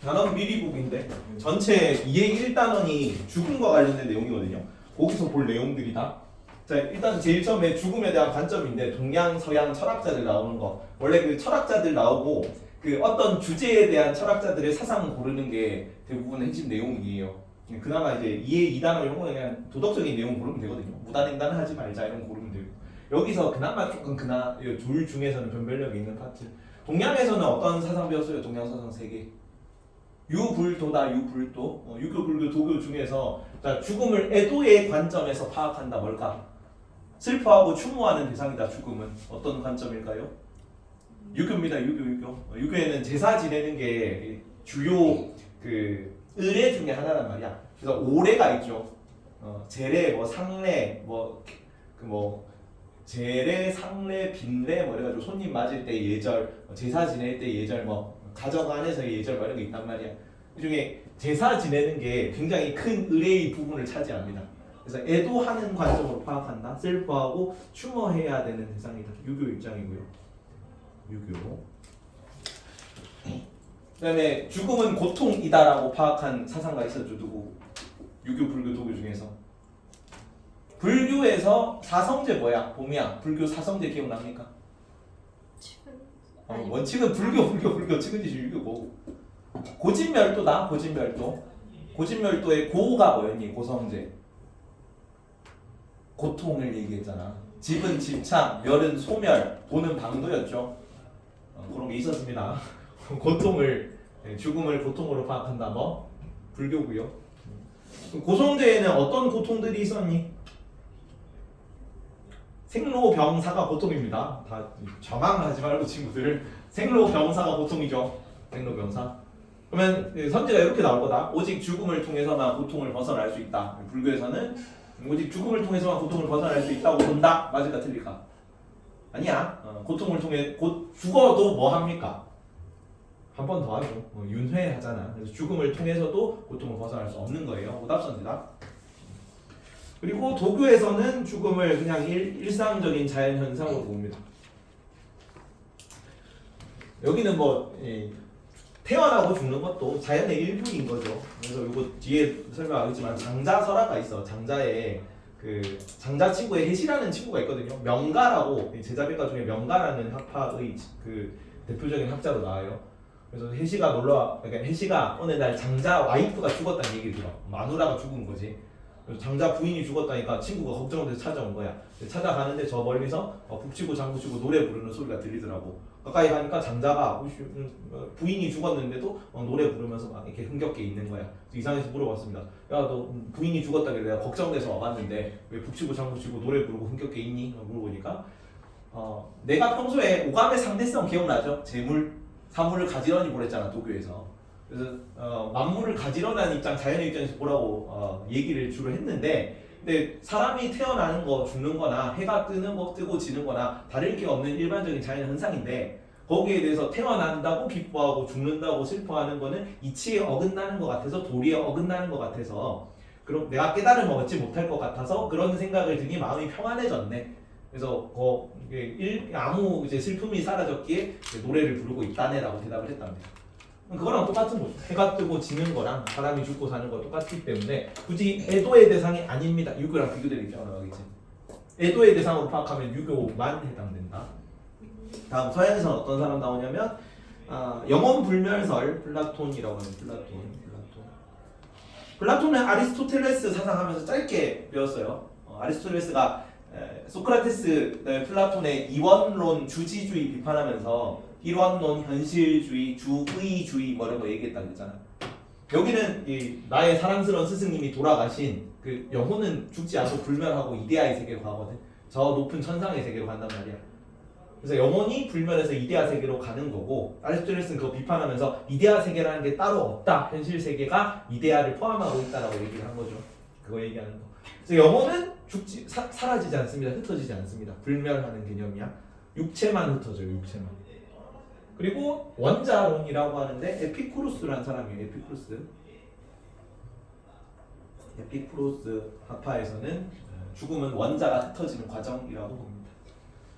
단원 미리보기인데 전체 2의 1단원이 죽음과 관련된 내용이거든요. 거기서 볼 내용들이다. 자, 일단 제일 처음에 죽음에 대한 관점인데 동양, 서양 철학자들 나오는 거. 원래 그 철학자들 나오고 그 어떤 주제에 대한 철학자들의 사상을 고르는 게 대부분의 핵심 내용이에요. 그나마 이제 2의 2단원 이런 거 그냥 도덕적인 내용 고르면 되거든요. 무단횡단을 하지 말자 이런 거 고르면 되고. 여기서 그나마 조금 둘 중에서는 변별력이 있는 파트. 동양에서는 어떤 사상 배웠어요? 동양 사상 3개. 유불도다. 유불도. 유교, 불교, 도교 중에서 자, 죽음을 애도의 관점에서 파악한다. 뭘까? 슬퍼하고 추모하는 대상이다. 죽음은 어떤 관점일까요? 유교입니다. 유교. 유교에는 제사 지내는 게 주요 그 의례 중에 하나란 말이야. 그래서 오례가 있죠. 제례, 뭐 상례, 제례, 상례, 빈례 뭐 이래가지고 손님 맞을 때 예절, 제사 지낼 때 예절, 뭐 가정 안에서의 예절 뭐 이런 게 있단 말이야. 그 중에 제사 지내는 게 굉장히 큰 의례의 부분을 차지합니다. 그래서 애도하는 관점으로 파악한다. 슬퍼하고 추모해야 되는 대상이다. 유교 입장이고요. 유교. 그다음에 죽음은 고통이다라고 파악한 사상가 있었죠. 누구? 유교, 불교, 도교 중에서. 불교에서 사성제 뭐야? 봄이야. 불교 사성제 기억납니까? 원칙은 불교 측은지시 유교고. 고진멸도다. 고진멸도. 고진멸도의 고가 뭐였니? 고성제. 고통을 얘기했잖아. 집은 집착, 멸은 소멸, 도는 방도였죠. 그런 게 있었습니다. 고통을, 죽음을 고통으로 파악한다. 뭐? 불교고요. 고성제에는 어떤 고통들이 있었니? 생로병사가 고통입니다. 다 저항하지 말고 친구들. 생로병사가 고통이죠. 생로병사. 그러면 선지가 이렇게 나올 거다. 오직 죽음을 통해서만 고통을 벗어날 수 있다. 불교에서는 오직 죽음을 통해서만 고통을 벗어날 수 있다고 본다. 맞을까 틀릴까? 아니야. 고통을 통해 죽어도 뭐 합니까? 한 번 더 하죠. 윤회하잖아. 그래서 죽음을 통해서도 고통을 벗어날 수 없는 거예요. 오답 선지다. 그리고 도교에서는 죽음을 그냥 일상적인 자연 현상으로 봅니다. 여기는 뭐 태어나고 죽는 것도 자연의 일부인 거죠. 그래서 이거 뒤에 설명하겠지만 장자설화가 있어. 장자의 그 장자 친구의 해시라는 친구가 있거든요. 명가라고 제자백과 중에 명가라는 학파의 그 대표적인 학자로 나와요. 그래서 해시가 그러니까 해시가 어느 날 장자 와이프가 죽었다는 얘기를 들어. 마누라가 죽은 거지. 그래서 장자 부인이 죽었다니까 친구가 걱정돼서 찾아온 거야. 찾아가는데 저 멀리서 북치고 장구치고 노래 부르는 소리가 들리더라고. 가까이 가니까 장자가 부인이 죽었는데도 노래 부르면서 막 이렇게 흥겹게 있는 거야. 이상해서 물어봤습니다. 야, 너 부인이 죽었다길래 내가 걱정돼서 와봤는데 왜 북치고 장구치고 노래 부르고 흥겹게 있니? 물어보니까 내가 평소에 오감의 상대성 기억나죠? 재물, 사물을 가지런히 보냈잖아 도교에서. 그래서 만물을 가지런한 입장, 자연의 입장에서 보라고 얘기를 주로 했는데, 근데 사람이 태어나는 거, 죽는 거나 해가 뜨는 거, 뜨고 지는 거나 다를 게 없는 일반적인 자연 현상인데, 거기에 대해서 태어난다고 기뻐하고 죽는다고 슬퍼하는 거는 이치에 어긋나는 것 같아서, 도리에 어긋나는 것 같아서, 그럼 내가 깨달음을 얻지 못할 것 같아서 그런 생각을 드니 마음이 평안해졌네. 그래서 아무 이제 슬픔이 사라졌기에 노래를 부르고 있다네라고 대답을 했답니다. 그거랑 똑같은 거죠. 해가 뜨고 지는 거랑 사람이 죽고 사는 거 똑같기 때문에 굳이 애도의 대상이 아닙니다. 유교랑 비교될 입장으로 나가겠지. 애도의 대상으로 파악하면 유교만 해당된다. 다음 서양에서는 어떤 사람 나오냐면 영원불멸설 플라톤이라고 하는 플라톤은 아리스토텔레스 사상하면서 짧게 배웠어요. 아리스토텔레스가 소크라테스, 플라톤의 이원론 주지주의 비판하면서 일원론, 현실주의, 주의주의 뭐 이런 거 얘기했다 그랬잖아. 여기는 나의 사랑스러운 스승님이 돌아가신 그 영혼은 죽지 않고 불멸하고 이데아의 세계로 가거든. 저 높은 천상의 세계로 간단 말이야. 그래서 영혼이 불멸해서 이데아 세계로 가는 거고, 아리스토텔레스는 그거 비판하면서 이데아 세계라는 게 따로 없다. 현실 세계가 이데아를 포함하고 있다라고 얘기를 한 거죠. 그거 얘기하는 거. 그래서 영혼은 사라지지 않습니다. 흩어지지 않습니다. 불멸하는 개념이야. 육체만 흩어져요. 육체만. 그리고 원자론이라고 하는데 에피쿠루스라는 사람이에요. 에피쿠루스 학파에서는 죽음은 원자가 흩어지는 과정이라고 봅니다.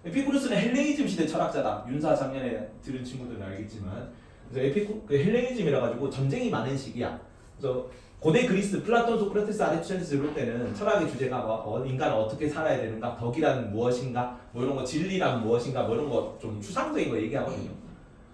에피쿠루스는 헬레니즘 시대 철학자다. 윤사 작년에 들은 친구들은 알겠지만 그래서 그 헬레니즘이라 가지고 전쟁이 많은 시기야. 그래서 고대 그리스 플라톤, 소크라테스, 아리스토텔레스 이럴 때는 철학의 주제가 인간은 어떻게 살아야 되는가, 덕이란 무엇인가, 뭐 이런 거, 진리란 무엇인가, 뭐 이런 거 좀 추상적인 거 얘기하거든요.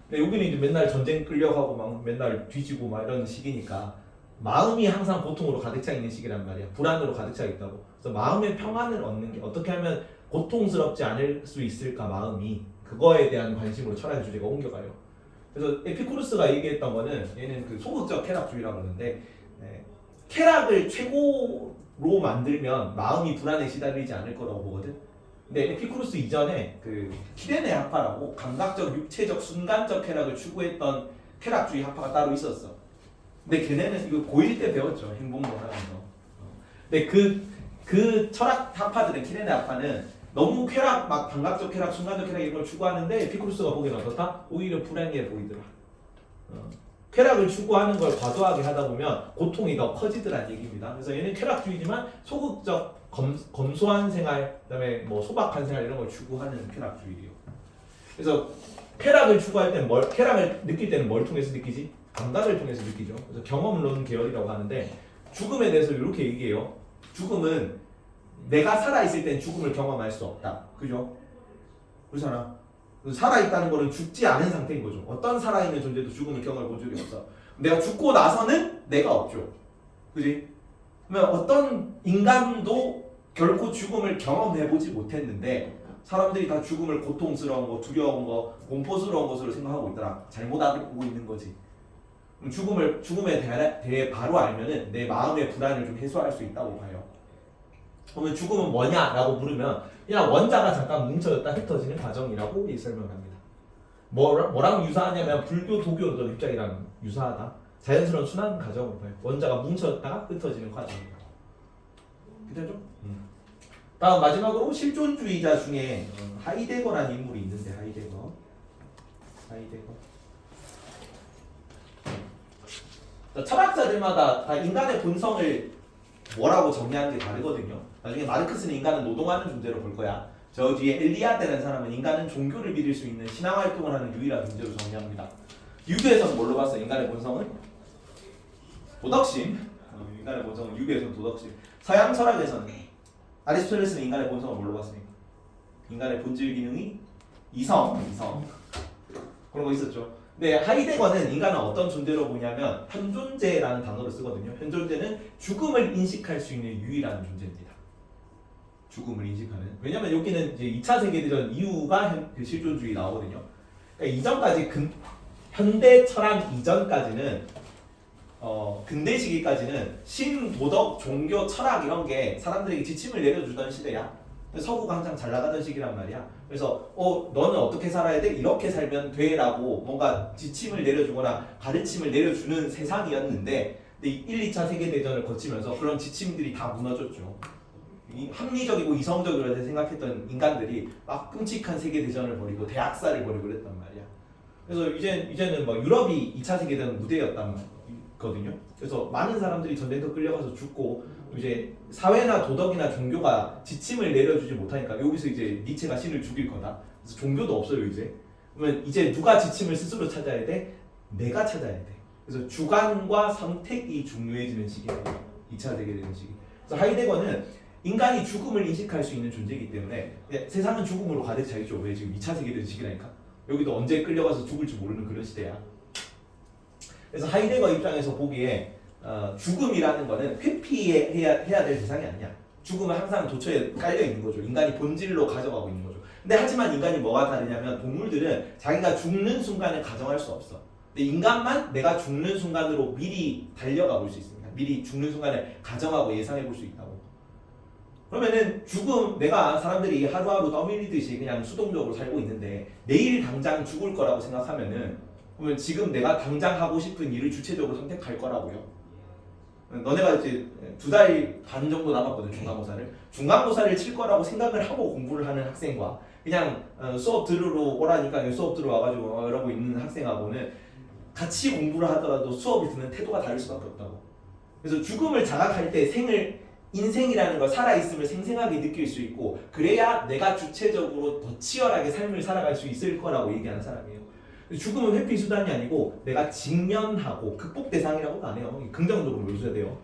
근데 여기는 이제 맨날 전쟁 끌려가고 막 맨날 뒤지고 막 이런 시기니까 마음이 항상 고통으로 가득 차 있는 시기란 말이야. 불안으로 가득 차 있다고. 그래서 마음의 평안을 얻는 게 어떻게 하면 고통스럽지 않을 수 있을까, 마음이. 그거에 대한 관심으로 철학의 주제가 옮겨가요. 그래서 에피쿠르스가 얘기했던 거는, 얘는 그 소극적 쾌락주의라고 하는데, 쾌락을 최고로 만들면 마음이 불안에 시달리지 않을 거라고 보거든. 근데 에피쿠르스 이전에 그 키레네 학파라고 감각적, 육체적, 순간적 쾌락을 추구했던 쾌락주의 학파가 따로 있었어. 근데 걔네는 이거 고1 때 배웠죠. 행복론하면서. 근데 그 철학 학파들은, 키레네 학파는 너무 쾌락, 막 감각적 쾌락, 순간적 쾌락 이런 걸 추구하는데 에피쿠르스가 보기에는 어떻다? 오히려 불행해 보이더라. 쾌락을 추구하는 걸 과도하게 하다 보면 고통이 더 커지더란 얘기입니다. 그래서 얘는 쾌락주의지만 소극적, 검소한 생활, 그다음에 뭐 소박한 생활 이런 걸 추구하는 쾌락주의예요. 그래서 쾌락을 추구할 때는 쾌락을 느낄 때는 뭘 통해서 느끼지? 감각을 통해서 느끼죠. 그래서 경험론 계열이라고 하는데, 죽음에 대해서 이렇게 얘기해요. 죽음은 내가 살아있을 땐 죽음을 경험할 수 없다. 그죠? 그렇잖아. 살아있다는 거는 죽지 않은 상태인 거죠. 어떤 살아있는 존재도 죽음을 경험해 본 적이 없어. 내가 죽고 나서는 내가 없죠. 그지? 그러면 어떤 인간도 결코 죽음을 경험해보지 못했는데 사람들이 다 죽음을 고통스러운 거, 두려운 거, 공포스러운 것으로 생각하고 있더라. 잘못 알고 있는 거지. 죽음에 대해 바로 알면은 내 마음의 불안을 좀 해소할 수 있다고 봐요. 그러면 죽음은 뭐냐라고 물으면 그냥 원자가 잠깐 뭉쳐졌다 흩어지는 과정이라고 설명합니다. 뭐랑 유사하냐면 불교, 도교적 입장이랑 유사하다. 자연스러운 순환 과정을 봐요. 원자가 뭉쳐졌다가 흩어지는 과정이다. 그죠? 다음 마지막으로 실존주의자 중에 하이데거라는 인물이 있는데, 하이데거. 철학자들마다 다 인간의 본성을 뭐라고 정의하는 게 다르거든요. 나중에 마르크스는 인간은 노동하는 존재로 볼 거야. 저 뒤에 엘리아데라는 사람은 인간은 종교를 믿을 수 있는 신앙활동을 하는 유일한 존재로 정의합니다. 유교에서는 뭘로 봤어? 인간의 본성은? 도덕심. 인간의 본성은 유교에서는 도덕심. 서양 철학에서는 아리스토텔레스는 인간의 본성을 뭘로 봤습니까? 인간의 본질 기능이 이성. 그런 거 있었죠. 근데 하이데거는 인간은 어떤 존재로 보냐면 현존재라는 단어를 쓰거든요. 현존재는 죽음을 인식할 수 있는 유일한 존재입니다. 죽음을 인식하는. 왜냐면 여기는 이제 2차 세계대전 이후가 그 실존주의 나오거든요. 그러니까 이전까지 현대 철학 이전까지는 근대 시기까지는 신도덕, 종교, 철학 이런 게 사람들에게 지침을 내려주던 시대야. 서구가 항상 잘 나가던 시기란 말이야. 그래서 너는 어떻게 살아야 돼? 이렇게 살면 돼 라고 뭔가 지침을 내려주거나 가르침을 내려주는 세상이었는데, 근데 1, 2차 세계대전을 거치면서 그런 지침들이 다 무너졌죠. 합리적이고 이성적이라고 생각했던 인간들이 막 끔찍한 세계대전을 벌이고 대학살을 벌이고 그랬단 말이야. 그래서 이제는 뭐 유럽이 2차 세계대전 무대였단 말이거든요. 그래서 많은 사람들이 전쟁터 끌려가서 죽고, 이제 사회나 도덕이나 종교가 지침을 내려주지 못하니까 여기서 이제 니체가 신을 죽일 거다. 그래서 종교도 없어요 이제. 그러면 이제 누가 지침을 스스로 찾아야 돼? 내가 찾아야 돼. 그래서 주관과 선택이 중요해지는 시기예요. 2차 세계대전 시기. 그래서 하이데거는 인간이 죽음을 인식할 수 있는 존재이기 때문에 세상은 죽음으로 가득 차 있죠. 왜 지금 2차 세계대전 시기라니까. 여기도 언제 끌려가서 죽을지 모르는 그런 시대야. 그래서 하이데거 입장에서 보기에 죽음이라는 거는 회피해야 될 대상이 아니야. 죽음은 항상 도처에 깔려 있는 거죠. 인간이 본질로 가져가고 있는 거죠. 근데 하지만 인간이 뭐가 다르냐면 동물들은 자기가 죽는 순간을 가정할 수 없어. 근데 인간만 내가 죽는 순간으로 미리 달려가 볼 수 있습니다. 미리 죽는 순간을 가정하고 예상해 볼 수 있다고. 그러면은 내가 사람들이 하루하루 떠밀리듯이 그냥 수동적으로 살고 있는데 내일 당장 죽을 거라고 생각하면은, 그러면 지금 내가 당장 하고 싶은 일을 주체적으로 선택할 거라고요. 너네가 이제 2달 반 정도 남았거든, 중간고사를 칠 거라고 생각을 하고 공부를 하는 학생과 그냥 수업 들으러 오라니까 수업 들어와가지고 이러고 있는 학생하고는 같이 공부를 하더라도 수업을 듣는 태도가 다를 수밖에 없다고. 그래서 죽음을 자각할 때 인생이라는 걸 살아있음을 생생하게 느낄 수 있고, 그래야 내가 주체적으로 더 치열하게 삶을 살아갈 수 있을 거라고 얘기하는 사람이에요. 죽음은 회피 수단이 아니고 내가 직면하고 극복 대상이라고도 안 해요. 긍정적으로 보셔야 돼요.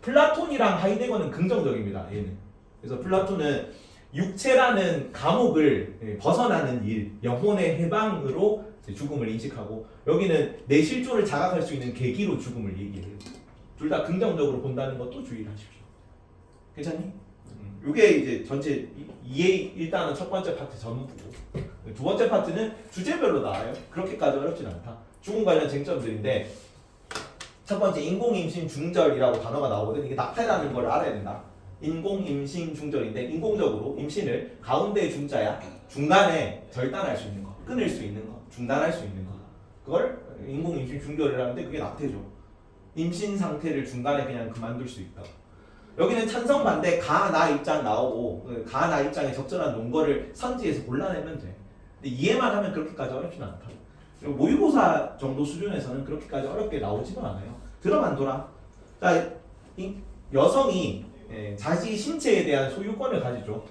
플라톤이랑 하이데거는 긍정적입니다. 얘는. 그래서 플라톤은 육체라는 감옥을 벗어나는 일, 영혼의 해방으로 죽음을 인식하고, 여기는 내 실존을 자각할 수 있는 계기로 죽음을 얘기해요. 둘 다 긍정적으로 본다는 것도 주의를 하십시오. 괜찮니? 이게 이제 전체 이해 일단은 첫 번째 파트 전부고, 두 번째 파트는 주제별로 나와요. 그렇게까지 어렵진 않다. 죽음 관련 쟁점들인데, 첫 번째 인공임신 중절이라고 단어가 나오거든. 이게 낙태라는 걸 알아야 된다. 인공임신 중절인데, 인공적으로 임신을 가운데 중자야 중간에 절단할 수 있는 거, 끊을 수 있는 거, 중단할 수 있는 거, 그걸 인공임신 중절을 하는데 그게 낙태죠. 임신 상태를 중간에 그냥 그만둘 수 있다. 여기는 찬성 반대 가나 입장 나오고, 가나 입장에 적절한 논거를 선지에서 골라내면 돼. 근데 이해만 하면 그렇게까지 어렵진 않다. 그리고 모의고사 정도 수준에서는 그렇게까지 어렵게 나오지도 않아요. 들어만 둬라. 자, 여성이 자기 신체에 대한 소유권을 가지죠.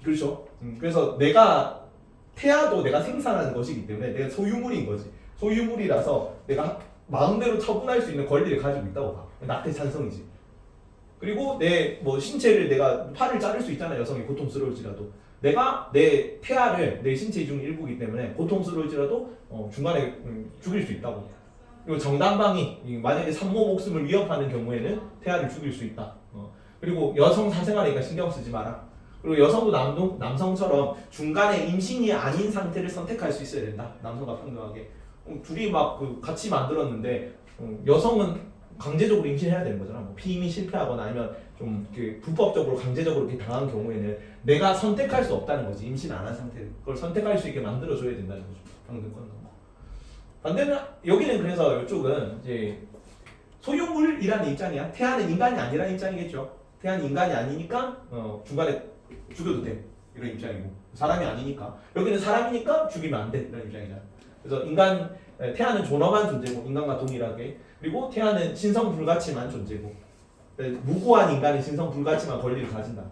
그렇죠? 그래서 내가 태아도 내가 생산하는 것이기 때문에 내가 소유물인 거지. 소유물이라서 내가 마음대로 처분할 수 있는 권리를 가지고 있다고 봐. 낙태 찬성이지. 그리고 내 뭐 신체를 내가 팔을 자를 수 있잖아. 여성이 고통스러울지라도 내가 내 태아를 내 신체 중 일부이기 때문에 고통스러울지라도 중간에 죽일 수 있다고. 그리고 정당방위 만약에 산모 목숨을 위협하는 경우에는 태아를 죽일 수 있다. 그리고 여성 사생활이니까 신경 쓰지 마라. 그리고 여성도 남성처럼 중간에 임신이 아닌 상태를 선택할 수 있어야 된다. 남성과 평등하게. 둘이 막 같이 만들었는데 여성은 강제적으로 임신해야 되는 거잖아. 뭐 피임이 실패하거나 아니면 좀 불법적으로 강제적으로 이렇게 당한 경우에는 내가 선택할 수 없다는 거지. 임신 안 한 상태를 그걸 선택할 수 있게 만들어줘야 된다는 거죠. 평등권. 반대는 여기는 그래서 이쪽은 이제 소유물이라는 입장이야. 태아는 인간이 아니라는 입장이겠죠. 태아는 인간이 아니니까 중간에 죽여도 돼 이런 입장이고, 사람이 아니니까 여기는 사람이니까 죽이면 안 돼 이런 입장이잖아. 그래서 태아는 존엄한 존재고 인간과 동일하게, 그리고 태아는 신성 불가침한 존재고 무고한 인간이 신성 불가침한 권리를 가진다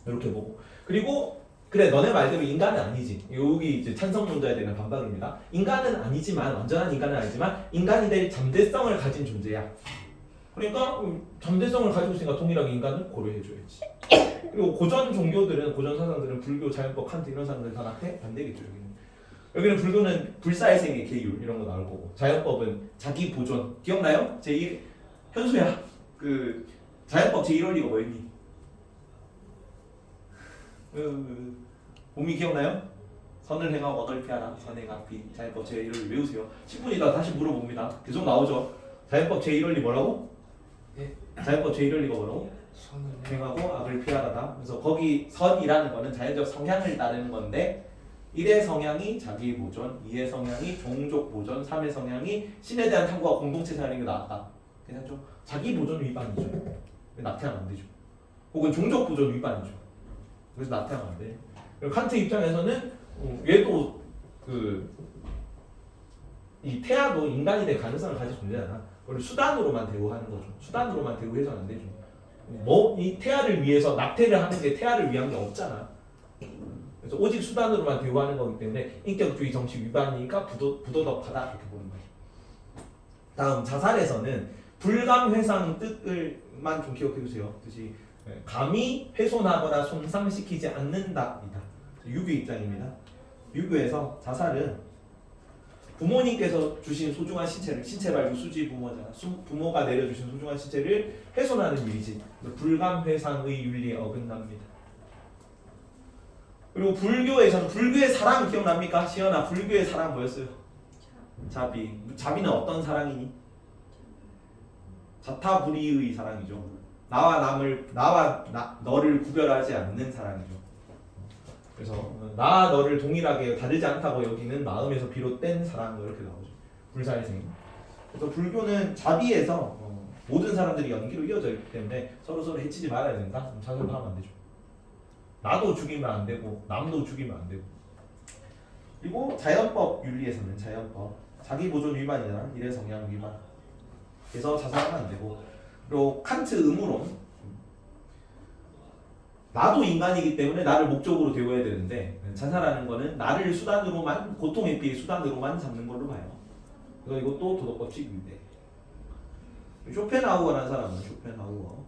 이렇게 보고, 그리고 그래 너네 말대로 인간은 아니지. 여기 이제 찬성론자에 대한 반박입니다. 인간은 아니지만, 완전한 인간은 아니지만 인간이 될 잠재성을 가진 존재야. 그러니까 잠재성을 가지고 있으니까 동일하게 인간을 고려해줘야지. 그리고 고전 종교들은, 고전 사상들은 불교, 자연법, 칸트 이런 사람들 다 낙태 반대겠죠. 여기는 불교는 불사의생의 계율 이런 거 나올 거고, 자연법은 자기 보존. 기억나요? 현수야, 자연법 제1원리가 뭐였니? 봄이 기억나요? 선을 행하고 악을 피하라. 선행악비. 자연법 제1원리 외우세요. 10분이다 다시 물어봅니다. 계속 나오죠. 자연법 제1원리 뭐라고? 네. 자연법 제1원리가 뭐라고? 선을 행하고 악을 피하라다. 그래서 거기 선이라는 거는 자연적 성향을 따르는 건데, 1의 성향이 자기 보존, 2의 성향이 종족 보존, 3의 성향이 신에 대한 탐구와 공동체 생활인 게 나왔다. 괜찮죠? 자기 보존 위반이죠. 낙태하면 안 되죠. 혹은 종족 보존 위반이죠. 그래서 낙태하면 안 돼. 그리고 칸트 입장에서는 얘도 이 태아도 인간이 될 가능성을 가진 존재잖아. 그걸 수단으로만 대우하는 거죠. 수단으로만 대우해서는 안 되죠. 이 태아를 위해서 낙태를 하는 게 태아를 위한 게 없잖아. 그래서 오직 수단으로만 대우하는 거기 때문에 인격주의 정치 위반이니까 부도덕하다 이렇게 보는 거죠. 다음 자살에서는 불감회상 뜻을만 좀 기억해 주세요. 뜻이 감히 훼손하거나 손상시키지 않는다입니다. 유교 입장입니다. 유교에서 자살은 부모님께서 주신 소중한 신체 말고 수지 부모잖아. 부모가 내려주신 소중한 신체를 훼손하는 일이지. 불감회상의 윤리에 어긋납니다. 그리고 불교에서는 불교의 사랑 기억납니까? 시연아, 불교의 사랑 뭐였어요? 자비. 자비는 어떤 사랑이니? 자타불이의 사랑이죠. 나와 너를 구별하지 않는 사랑이죠. 그래서 나와 너를 동일하게 다르지 않다고 여기는 마음에서 비롯된 사랑 이렇게 나오죠. 불사의생. 그래서 불교는 자비에서 모든 사람들이 연기로 이어져 있기 때문에 서로 해치지 말아야 된다. 자살도 하면 안 되죠. 나도 죽이면 안 되고 남도 죽이면 안 되고. 그리고 자연법 윤리에서는 자연법 자기 보존 위반이잖아. 일의 성향 위반. 그래서 자살하면 안 되고. 그리고 칸트 의무론 나도 인간이기 때문에 나를 목적으로 대우해야 되는데 자살하는 거는 나를 수단으로만 고통 회피의 수단으로만 잡는 걸로 봐요. 그래서 이것도 도덕법칙 위배. 쇼펜하우어라는 사람은 쇼펜하우어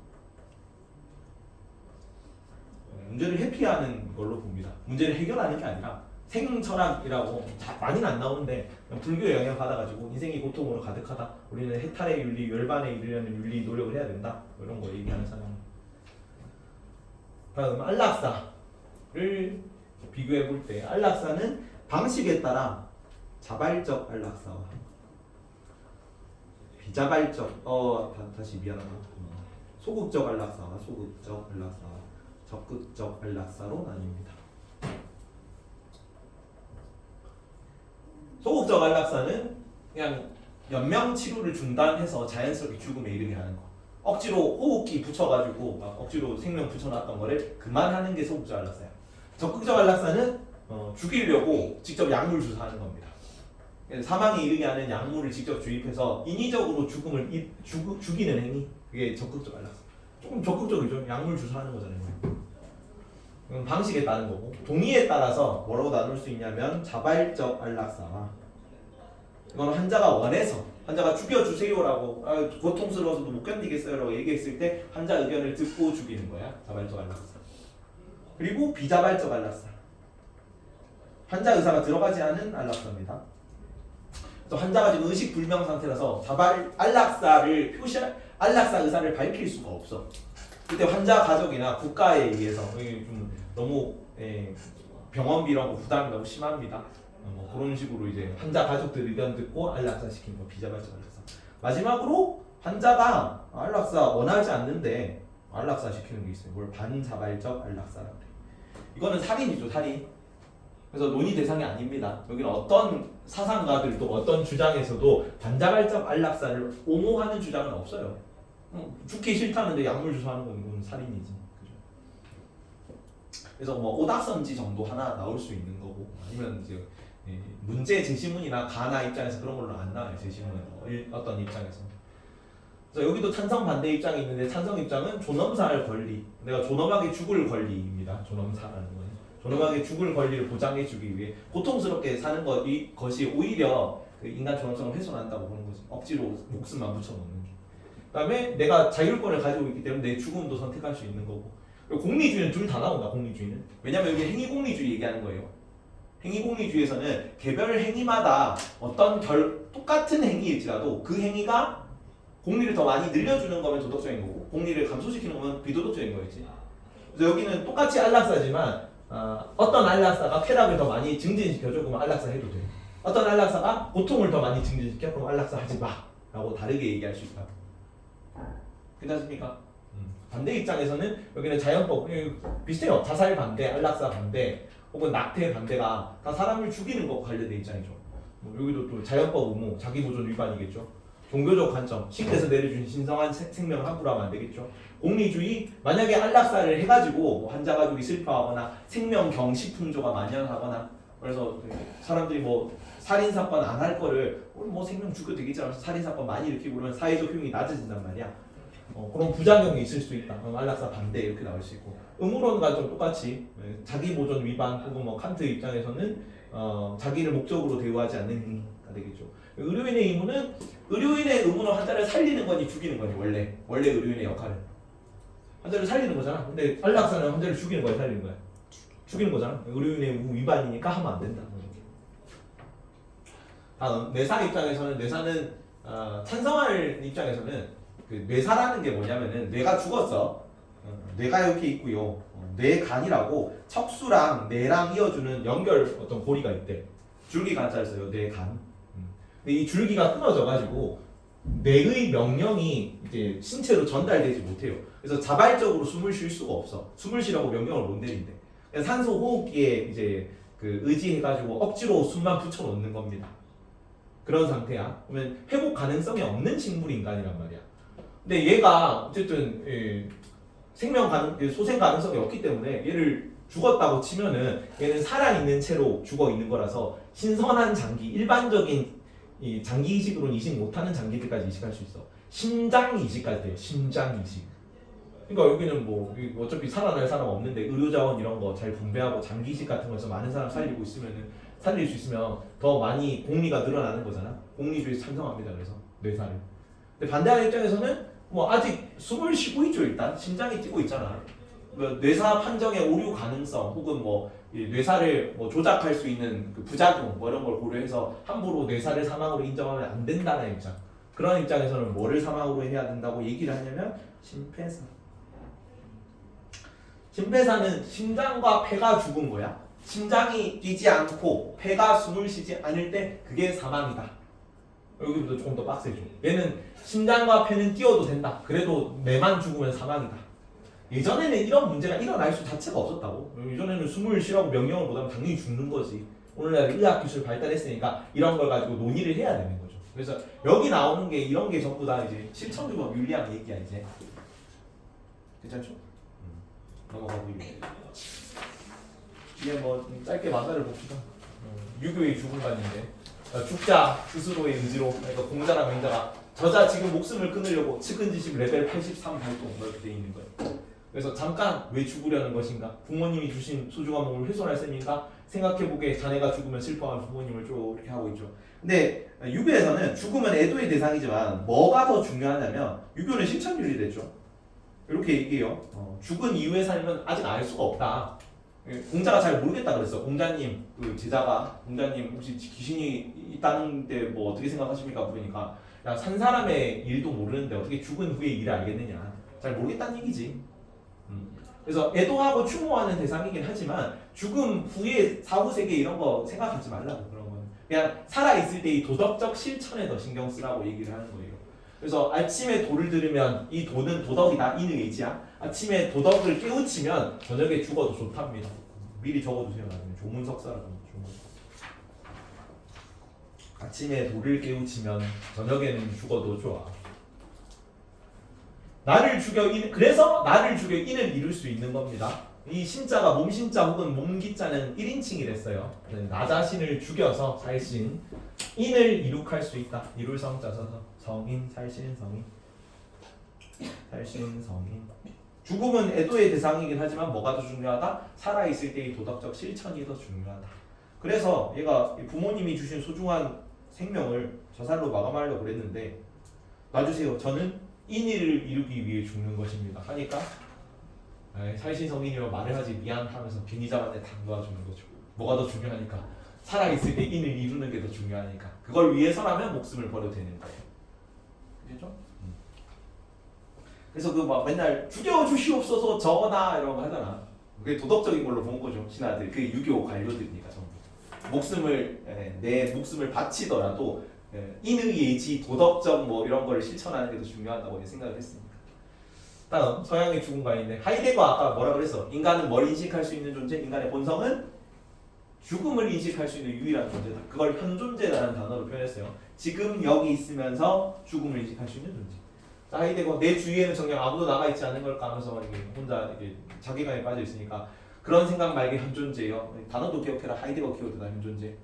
문제를 회피하는 걸로 봅니다. 문제를 해결하는 게 아니라 생철학이라고 많이는 안 나오는데 불교의 영향 받아가지고 인생이 고통으로 가득하다. 우리는 해탈의 윤리, 열반에 이르려는 윤리 노력을 해야 된다. 이런 거 얘기하는 사람. 다음 안락사를 비교해 볼 때 안락사는 방식에 따라 자발적 안락사와 비자발적 다시 미안하다. 소극적 안락사와 소극적 안락사와 적극적 안락사로 나뉩니다. 소극적 안락사는 그냥 연명 치료를 중단해서 자연스럽게 죽음에 이르게 하는 거. 억지로 호흡기 붙여가지고 막 억지로 생명 붙여놨던 거를 그만하는 게 소극적 안락사야. 적극적 안락사는 죽이려고 직접 약물 주사하는 겁니다. 사망에 이르게 하는 약물을 직접 주입해서 인위적으로 죽음을 죽이는 행위. 그게 적극적 안락사. 조금 적극적이죠. 약물 주사하는 거잖아요. 방식에 따른 거고 동의에 따라서 뭐라고 나눌 수 있냐면 자발적 안락사와 이건 환자가 원해서 환자가 죽여주세요라고 고통스러워서도 못 견디겠어요라고 얘기했을 때 환자 의견을 듣고 죽이는 거야. 자발적 안락사. 그리고 비자발적 안락사. 환자 의사가 들어가지 않은 안락사입니다. 그래서 환자가 지금 의식 불명 상태라서 자발 안락사를 안락사 의사를 밝힐 수가 없어. 그때 환자 가족이나 국가에 의해서 좀 너무 병원비라고 부담이 너무 심합니다. 뭐 그런 식으로 이제 환자 가족들 의견 듣고 안락사 시키는 거 비자발적 안락사. 마지막으로 환자가 안락사 원하지 않는데 안락사 시키는 게 있어요. 그걸 반자발적 안락사라고 해요. 이거는 살인이죠, 살인. 그래서 논의 대상이 아닙니다. 여기는 어떤 사상가들도 어떤 주장에서도 반자발적 안락사를 옹호하는 주장은 없어요. 죽기 싫다는데 약물 주사하는 건 이건 살인이지. 그죠? 그래서 뭐 오닥선지 정도 하나 나올 수 있는 거고 아니면 이제 문제 제시문이나 가나 입장에서 그런 걸로 안 나와요. 제시문 어떤 입장에서. 그래서 여기도 찬성 반대 입장이 있는데 찬성 입장은 존엄사할 권리, 내가 존엄하게 죽을 권리입니다. 존엄사라는 거는 존엄하게 죽을 권리를 보장해주기 위해 고통스럽게 사는 것이 오히려 그 인간 존엄성을 훼손한다고 보는 거지. 억지로 목숨만 붙여놓는 게. 그다음에 내가 자율권을 가지고 있기 때문에 내 죽음도 선택할 수 있는 거고. 그리고 공리주의는 둘 다 나온다. 공리주의는 왜냐면 여기 행위공리주의 얘기하는 거예요. 행위공리주의에서는 개별 행위마다 어떤 똑같은 행위일지라도 그 행위가 공리를 더 많이 늘려주는 거면 도덕적인 거고 공리를 감소시키는 거면 비도덕적인 거겠지. 그래서 여기는 똑같이 안락사지만 어떤 안락사가 쾌락을 더 많이 증진시켜줘 그러면 안락사 해도 돼. 어떤 안락사가 고통을 더 많이 증진시켜 그럼 안락사 하지 마 라고 다르게 얘기할 수 있다. 괜찮습니까? 반대 입장에서는 여기는 자연법 비슷해요. 자살 반대, 안락사 반대 혹은 낙태 반대가 다 사람을 죽이는 것과 관련된 입장이죠. 여기도 또 자연법 의무, 자기보존 위반이겠죠. 종교적 관점, 신께서 내려준 신성한 생명을 함부로 하면 안 되겠죠. 공리주의, 만약에 안락사를 해가지고 환자 가족이 슬퍼하거나 생명 경시풍조가 만연하거나 그래서 사람들이 뭐 살인사건 안 할 거를 뭐 생명 죽여도 되겠지 않아서 살인사건 많이 일으키고 그러면 사회적 효용이 낮아진단 말이야. 그런 부작용이 있을 수 있다. 안락사 반대 이렇게 나올 수 있고 의무론과 좀 똑같이 자기보존 위반 혹은 뭐 칸트 입장에서는 자기를 목적으로 대우하지 않는 행위가 되겠죠. 의료인의 의무는 의료인의 의무는 환자를 살리는 거니 죽이는 거니 원래 의료인의 역할은 환자를 살리는 거잖아. 근데 안락사는 환자를 죽이는 거야, 살리는 거야? 죽이는 거잖아. 의료인의 의무 위반이니까 하면 안 된다. 다음 뇌사 입장에서는 뇌사는 찬성할 입장에서는 그 뇌사라는 게 뭐냐면은 뇌가 죽었어. 뇌가 이렇게 있고요. 뇌간이라고 척수랑 뇌랑 이어주는 연결 어떤 고리가 있대. 줄기가 한자를 써요. 뇌간. 근데 이 줄기가 끊어져가지고 뇌의 명령이 이제 신체로 전달되지 못해요. 그래서 자발적으로 숨을 쉴 수가 없어. 숨을 쉬라고 명령을 못 내린대. 산소 호흡기에 이제 그 의지해가지고 억지로 숨만 붙여놓는 겁니다. 그런 상태야. 그러면 회복 가능성이 없는 식물 인간이란 말이야. 근데 얘가 어쨌든 소생 가능성이 없기 때문에 얘를 죽었다고 치면은 얘는 살아있는 채로 죽어 있는 거라서 신선한 장기, 일반적인 이 장기 이식으로는 이식 못하는 장기들까지 이식할 수 있어. 심장 이식까지 돼요. 심장 이식. 그러니까 여기는 뭐 어차피 살아날 사람 없는데 의료자원 이런 거 잘 분배하고 장기식 같은 거에서 많은 사람 살리고 있으면은 살릴 수 있으면 더 많이 공리가 늘어나는 거잖아. 공리주의 찬성합니다. 그래서 뇌사를. 근데 반대하는 입장에서는 뭐 아직 숨을 쉬고 있죠. 일단 심장이 뛰고 있잖아. 그 뇌사 판정의 오류 가능성 혹은 뭐 이 뇌사를 뭐 조작할 수 있는 그 부작용 뭐 이런 걸 고려해서 함부로 뇌사를 사망으로 인정하면 안 된다는 입장. 그런 입장에서는 뭐를 사망으로 해야 된다고 얘기를 하냐면 심폐사. 심폐사는 심장과 폐가 죽은 거야. 심장이 뛰지 않고 폐가 숨을 쉬지 않을 때 그게 사망이다. 여기부터 조금 더 빡세죠. 얘는 심장과 폐는 뛰어도 된다. 그래도 뇌만 죽으면 사망이다. 예전에는 이런 문제가 일어날 수 자체가 없었다고. 예전에는 숨을 쉬라고 명령을 못하면 당연히 죽는 거지. 오늘날 의학 기술 발달했으니까 이런 걸 가지고 논의를 해야 되는 거죠. 그래서 여기 나오는 게 이런 게 전부 다 이제 실천주법 윤리학 얘기야 이제. 괜찮죠? 넘어가고 이게 뭐 짧게 만화를 봅시다. 유교의 죽음관인데 죽자 스스로의 의지로 그러니까 공자나 맹자가 저자 지금 목숨을 끊으려고 측은지심 레벨 83 발동 이렇게 돼 있는 거예요. 그래서 잠깐 왜 죽으려는 것인가? 부모님이 주신 소중한 몸을 훼손할 셈인가? 생각해보게 자네가 죽으면 슬퍼하는 부모님을 좀 이렇게 하고 있죠. 근데 유교에서는 죽음은 애도의 대상이지만 뭐가 더 중요하냐면 유교는 실천윤리 됐죠. 이렇게 얘기해요. 죽은 이후의 삶은 아직 알 수가 없다. 공자가 잘 모르겠다 그랬어. 공자님 그 제자가 공자님 혹시 귀신이 있다는데 뭐 어떻게 생각하십니까? 물으니까 야, 산 사람의 일도 모르는데 어떻게 죽은 후의 일을 알겠느냐. 잘 모르겠다는 얘기지. 그래서 애도하고 추모하는 대상이긴 하지만 죽음 후에 사후 세계 이런 거 생각하지 말라고. 그런 거는 그냥 살아 있을 때 이 도덕적 실천에 더 신경 쓰라고 얘기를 하는 거예요. 그래서 아침에 도를 들으면 이 도는 도덕이다. 이는 의지야. 아침에 도덕을 깨우치면 저녁에 죽어도 좋답니다. 미리 적어두세요. 나중에 조문석사라든지 아침에 도를 깨우치면 저녁에는 죽어도 좋아. 나를 죽여 그래서 나를 죽여 인을 이룰 수 있는 겁니다. 이 신자가 몸신자 혹은 몸기자는 1인칭이랬어요. 나 자신을 죽여서 살신 인을 이룩할 수 있다. 이룰 성자 써서 성인 살신 성인 살신 성인. 죽음은 애도의 대상이긴 하지만 뭐가 더 중요하다? 살아있을 때의 도덕적 실천이 더 중요하다. 그래서 얘가 부모님이 주신 소중한 생명을 저살로 마감하려고 그랬는데 놔주세요. 저는 인의를 이루기 위해 죽는 것입니다. 하니까 살신성인이라고 말을 하지 미안하면서 비니자한테 당도해주는 거죠. 뭐가 더 중요하니까 살아있을 때 인을 이루는 게 더 중요하니까 그걸 위해서라면 목숨을 버려도 되는 거예요. 그렇죠? 그래서 그 막 맨날 죽여주시옵소서 전하 이런 거 하잖아. 그게 도덕적인 걸로 본 거죠. 신하들 그 유교 관료들이니까 전부 내 목숨을 바치더라도 인의 예지 도덕적 뭐 이런 걸 실천하는 게 더 중요하다고 생각을 했습니다. 다음 서양의 죽음관인데 하이데거 아까 뭐라 그랬어? 인간은 뭘 인식할 수 있는 존재? 인간의 본성은 죽음을 인식할 수 있는 유일한 존재다. 그걸 현존재라는 단어로 표현했어요. 지금 여기 있으면서 죽음을 인식할 수 있는 존재. 자, 하이데거 내 주위에는 정녕 아무도 나가 있지 않은 걸까 하면서 이렇게 혼자 이렇게 자기감에 빠져 있으니까 그런 생각 말게 현존재요. 단어도 기억해라. 하이데거 키워드다 현존재.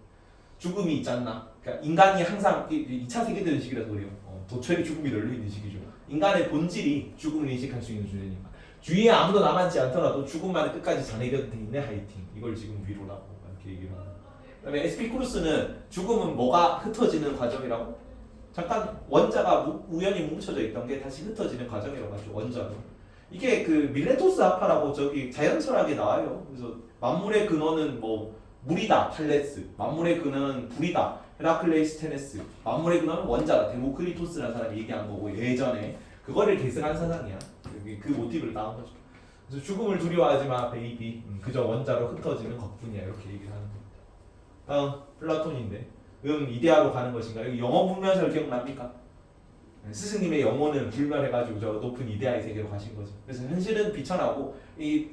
죽음이 있지 않나? 그러니까 인간이 항상 2차 세계대전 시기라서 그래요. 도처에 죽음이 널려있는 시기죠. 인간의 본질이 죽음을 인식할 수 있는 존재니까 주위에 아무도 남았지 않더라도 죽음만은 끝까지 자네 곁에 있네 하이팅. 이걸 지금 위로라고 이렇게 얘기를 합니다. 그다음에 에피쿠로스는 죽음은 뭐가 흩어지는 과정이라고? 잠깐 원자가 우연히 뭉쳐져 있던 게 다시 흩어지는 과정이라고 하죠. 원자로. 이게 그 밀레토스 아파라고 저기 자연철학에 나와요. 그래서 만물의 근원은 뭐 물이다 탈레스, 만물의 근원은 불이다 헤라클레이스테네스, 만물의 근원은 원자다 데모크리토스라는 사람이 얘기한 거고 예전에 그거를 계승한 사상이야. 그 모티브를 따온 거죠. 그래서 죽음을 두려워하지 마 베이비, 그저 원자로 흩어지는 것뿐이야 이렇게 얘기를 하는 겁니다. 다음 플라톤인데 이데아로 가는 것인가? 여기 영원 불멸설 기억납니까? 스승님의 영혼은 불멸해가지고 저 높은 이데아의 세계로 가신 거죠. 그래서 현실은 비천하고 이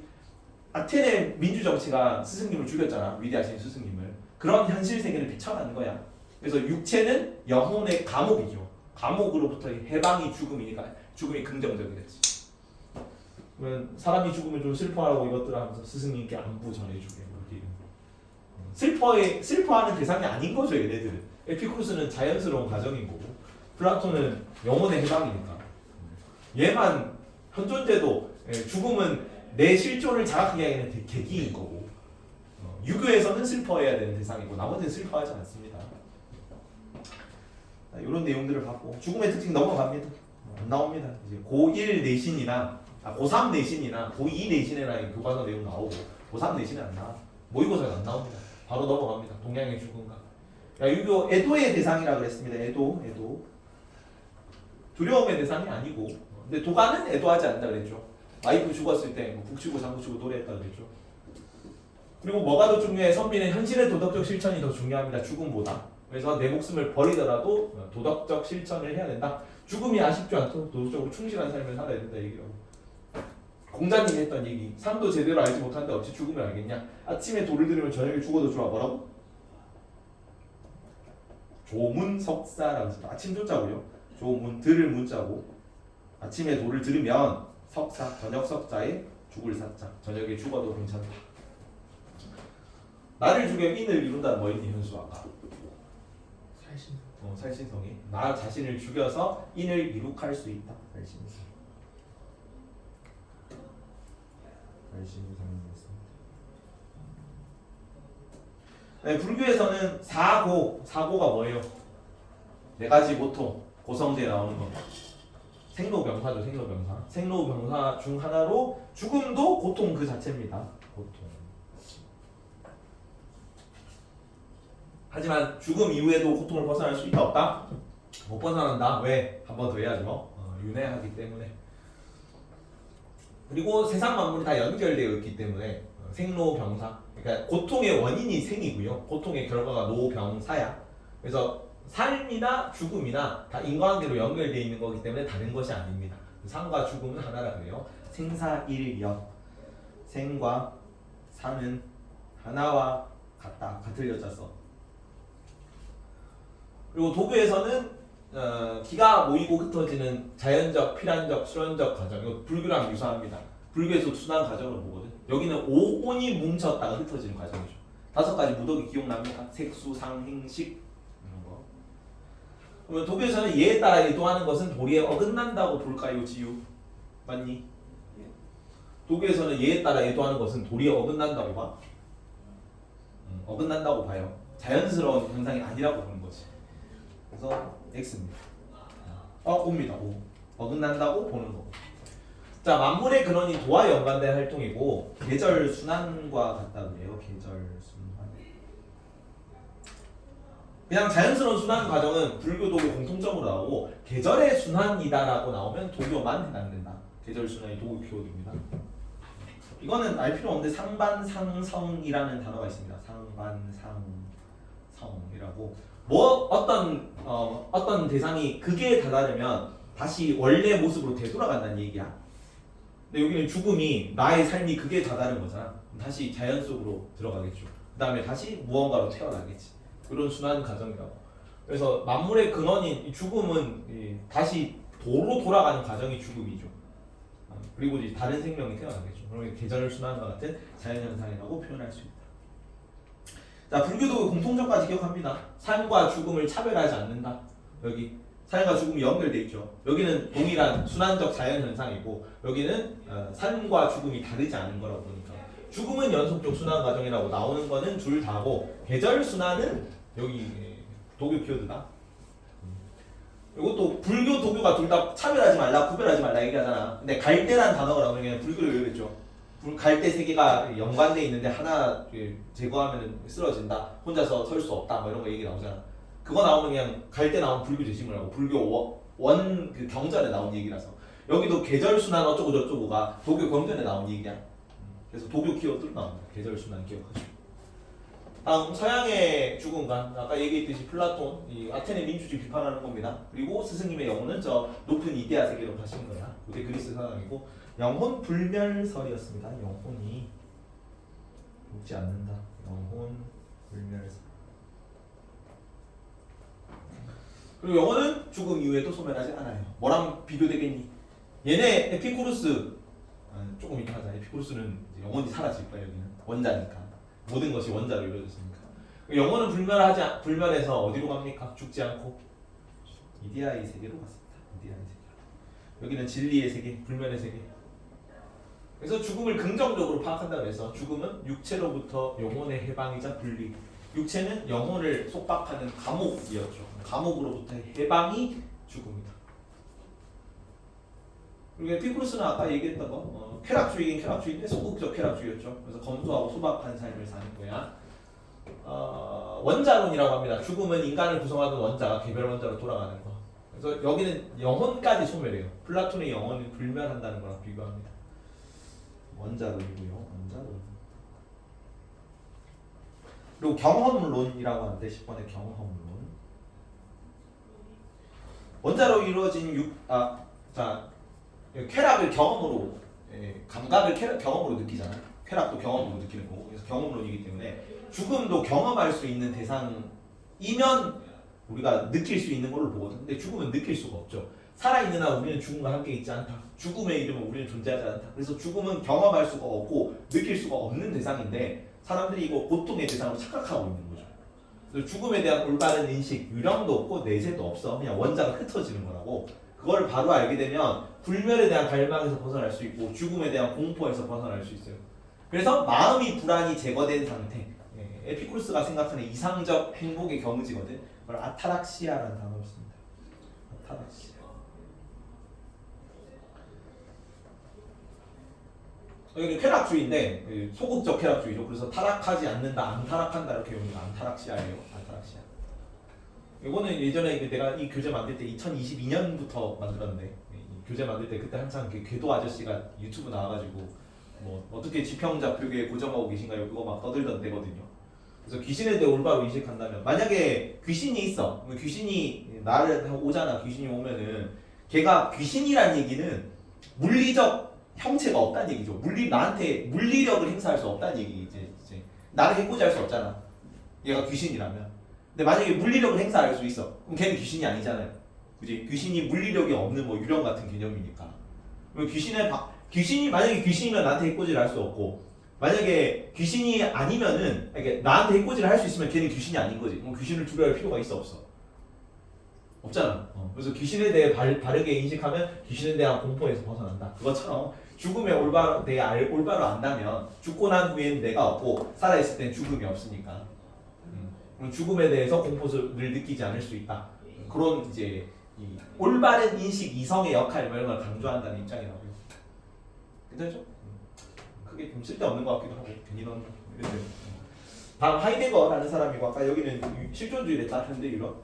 아테네 민주 정치가 스승님을 죽였잖아. 위대하신 스승님을. 그런 현실 세계를 비춰가는 거야. 그래서 육체는 영혼의 감옥이죠. 감옥으로부터의 해방이 죽음이니까 죽음이 긍정적이겠지. 그러면 사람이 죽으면 좀 슬퍼하라고 이것들을 하면서 스승님께 안부 전해주게 슬퍼하는 대상이 아닌 거죠. 얘네들은. 에피쿠로스는 자연스러운 과정인 거고 플라톤은 영혼의 해방이니까 얘만 현존제도 죽음은 내 실존을 자각하게 하는 계기인 거고 유교에서는 슬퍼해야 되는 대상이고 나머지는 슬퍼하지 않습니다. 이런 내용들을 받고 죽음의 특징 넘어갑니다. 안 나옵니다. 이제 고1 내신이나 고3 내신이나 고2 내신이나 교과서 내용 나오고 고3 내신은 안 나와. 모의고사에 안 나옵니다. 바로 넘어갑니다. 동양의 죽음과 유교 애도의 대상이라 그랬습니다. 애도 두려움의 대상이 아니고 근데 도가는 애도하지 않는다 그랬죠. 와이프 죽었을 때 북치고 장구치고 노래했다 그랬죠. 그리고 뭐가 더 중요해? 선비는 현실의 도덕적 실천이 더 중요합니다. 죽음보다. 그래서 내 목숨을 버리더라도 도덕적 실천을 해야 된다. 죽음이 아쉽지 않도록 도덕적으로 충실한 삶을 살아야 된다 얘기라고. 공자님이 했던 얘기. 삶도 제대로 알지 못하는데 어찌 죽음을 알겠냐. 아침에 도를 들으면 저녁에 죽어도 좋아. 뭐라고? 조문석사라고 했습니다. 아침 조자고요. 조문 들을 문자고 아침에 도를 들으면 석사 저녁 석자에 죽을 사자. 저녁에 죽어도 괜찮다. 나를 죽여 인을 이룬다는 뭐였니 현수 아까? 살신성이 나 자신을 죽여서 인을 이룩할 수 있다. 살신성이었습니다. 네, 불교에서는 사고가 뭐예요? 네 가지 고통 고성제에 나오는 거. 생로병사죠. 생로병사 중 하나로 죽음도 고통 그 자체입니다. 고통. 하지만 죽음 이후에도 고통을 벗어날 수 있다 없다? 못 벗어난다. 왜? 한 번 더 해야죠. 윤회하기 때문에. 그리고 세상 만물이 다 연결되어 있기 때문에 생로병사. 그러니까 고통의 원인이 생이고요. 고통의 결과가 노병사야. 그래서 삶이나 죽음이나 다 인과관계로 연결되어 있는 거기 때문에 다른 것이 아닙니다. 삶과 죽음은 하나라 그래요. 생사일역. 생과 사는 하나와 같다. 같을 여자서. 그리고 도교에서는 기가 모이고 흩어지는 자연적, 필연적, 수련적 과정. 이거 불교랑 유사합니다. 불교에서 순환 과정을 보거든. 여기는 오온이 뭉쳤다가 흩어지는 과정이죠. 5가지 무덕이 기억납니까? 색수, 상, 행식 이런 거. 그러면 도교에서는 예에 따라 이동하는 것은 도리에 어긋난다고 볼까요? 지유? 맞니? 도교에서는 예에 따라 이동하는 것은 도리에 어긋난다고 봐? 어긋난다고 봐요. 자연스러운 현상이 아니라고 보는 거지. 그래서 X입니다. O입니다. O. 어긋난다고 보는 거. 자, 만물의 근원이 도와 연관된 활동이고 계절 순환과 같다고 해요. 계절 순환. 그냥 자연스러운 순환 과정은 불교 도교 공통점으로 나오고 계절의 순환이다라고 나오면 도교만 해당된다. 계절 순환이 도교 키워드입니다. 이거는 알 필요 없는데 상반상성이라는 단어가 있습니다. 상반상성이라고. 어떤 대상이 극에 다다르면 다시 원래 모습으로 되돌아간다는 얘기야. 근데 여기는 죽음이 나의 삶이 극에 다다른 거잖아. 다시 자연 속으로 들어가겠죠. 그 다음에 다시 무언가로 태어나겠지. 그런 순환 과정이라고. 그래서 만물의 근원인 죽음은 다시 도로 돌아가는 과정이 죽음이죠. 그리고 이제 다른 생명이 태어나겠죠. 그러면 계절 순환과 같은 자연현상이라고 표현할 수 있다. 자, 불교도 공통점까지 기억합니다. 삶과 죽음을 차별하지 않는다. 여기 삶과 죽음이 연결돼 있죠. 여기는 동일한 순환적 자연현상이고 여기는 삶과 죽음이 다르지 않은 거라고 보니까 죽음은 연속적 순환 과정이라고 나오는 거는 둘 다고 계절 순환은 여기 도교 키워드다. 이것도 불교 도교가 둘 다 차별하지 말라 구별하지 말라 얘기하잖아. 근데 갈대란 단어가 나오는 게 불교를 외우겠죠. 갈대 세 개가 연관돼 있는데 하나 제거하면 쓰러진다. 혼자서 설 수 없다. 뭐 이런 거 얘기 나오잖아. 그거 나오면 그냥 갈대 나오면 불교 재심을 하고 불교 원 그 경전에 나온 얘기라서 여기도 계절 순환 어쩌고 저쩌고가 도교 경전에 나온 얘기야. 그래서 도교 키워드로 나옵니다. 계절 순환 기억하시고. 다음 서양의 죽음관 아까 얘기했듯이 플라톤 이 아테네 민주주의 비판하는 겁니다. 그리고 스승님의 영혼은 저 높은 이데아 세계로 가신 거야. 그게 그리스 사상이고 영혼 불멸설이었습니다. 영혼이 죽지 않는다. 영혼 불멸설. 그리고 영혼은 죽음 이후에도 소멸하지 않아요. 뭐랑 비교되겠니? 얘네 에피쿠루스 조금 이따 하자. 에피쿠루스는 영혼이 사라질 거야. 여기는 원자니까. 모든 것이 원자로 이루어졌으니까. 영혼은 불멸해서 어디로 갑니까? 죽지 않고 이데아의 세계로 갔습니다. 이데아의 세계. 여기는 진리의 세계, 불멸의 세계. 그래서 죽음을 긍정적으로 파악한다고 해서 죽음은 육체로부터 영혼의 해방이자 분리. 육체는 영혼을 속박하는 감옥이었죠. 감옥으로부터의 해방이 죽음이다. 그리고 에피쿠로스는 아까 얘기했던 거 쾌락주의긴 쾌락주의인데 소극적 쾌락주의였죠. 그래서 검소하고 소박한 삶을 사는 거야. 원자론이라고 합니다. 죽음은 인간을 구성하던 원자가 개별 원자로 돌아가는 거. 그래서 여기는 영혼까지 소멸해요. 플라톤의 영혼은 불멸한다는 거랑 비교합니다. 원자론이고요. 원자론. 그리고 경험론이라고 하는데 10번의 경험론. 원자로 이루어진 쾌락을 경험으로, 감각을 경험으로 느끼잖아요. 쾌락도 경험으로 느끼는 거고. 그래서 경험론이기 때문에 죽음도 경험할 수 있는 대상이면 우리가 느낄 수 있는 걸로 보거든. 근데 죽음은 느낄 수가 없죠. 살아있는 한 우리는 죽음과 함께 있지 않다. 죽음의 이름은 우리는 존재하지 않다. 그래서 죽음은 경험할 수가 없고 느낄 수가 없는 대상인데 사람들이 이거 고통의 대상으로 착각하고 있는 거죠. 그래서 죽음에 대한 올바른 인식, 유령도 없고 내세도 없어. 그냥 원자가 흩어지는 거라고. 그거를 바로 알게 되면 불멸에 대한 갈망에서 벗어날 수 있고 죽음에 대한 공포에서 벗어날 수 있어요. 그래서 마음이 불안이 제거된 상태. 에피쿠로스가 생각하는 이상적 행복의 경지거든. 그걸 아타락시아라는 단어를 씁니다. 아타락시아. 여기는 쾌락주의인데 소극적 쾌락주의죠. 그래서 타락하지 않는다, 안 타락한다 이렇게 외웁니다. 안타락시아예요. 안타락시아. 이거는 예전에 내가 이 교재 만들 때 2022년부터 만들었는데 이 교재 만들 때 그때 한창 궤도 아저씨가 유튜브 나와가지고 뭐 어떻게 지평자 표기에 고정하고 계신가요? 그거 막 떠들던 때거든요. 그래서 귀신에 대해 올바로 인식한다면 만약에 귀신이 있어. 귀신이 나를 오잖아. 귀신이 오면은 걔가 귀신이란 얘기는 물리적 형체가 없다는 얘기죠. 나한테 물리력을 행사할 수 없다는 얘기. 이제 나를 해코지할 수 없잖아. 얘가 귀신이라면. 근데 만약에 물리력을 행사할 수 있어. 그럼 걔는 귀신이 아니잖아요. 그지? 귀신이 물리력이 없는 뭐 유령 같은 개념이니까. 그럼 귀신이 만약에 귀신이면 나한테 해코지를 할 수 없고 만약에 귀신이 아니면은 나한테 해코지를 할 수 있으면 걔는 귀신이 아닌 거지. 그럼 귀신을 두려워할 필요가 있어 없어? 없잖아. 그래서 귀신에 대해 바르게 인식하면 귀신에 대한 공포에서 벗어난다. 그것처럼 죽음에 올바로 안다면 죽고 난 후에는 내가 없고 살아있을 땐 죽음이 없으니까 죽음에 대해서 공포를 느끼지 않을 수 있다. 그런 이제 이 올바른 인식 이성의 역할 이런 걸 강조한다는 입장이라고요. 괜찮죠? 그게 좀 쓸데없는 것 같기도 하고 괜히 넣는 이랬어요. 다음 하이데거라는 사람이고 아까 여기는 실존주의를 따르는데 이런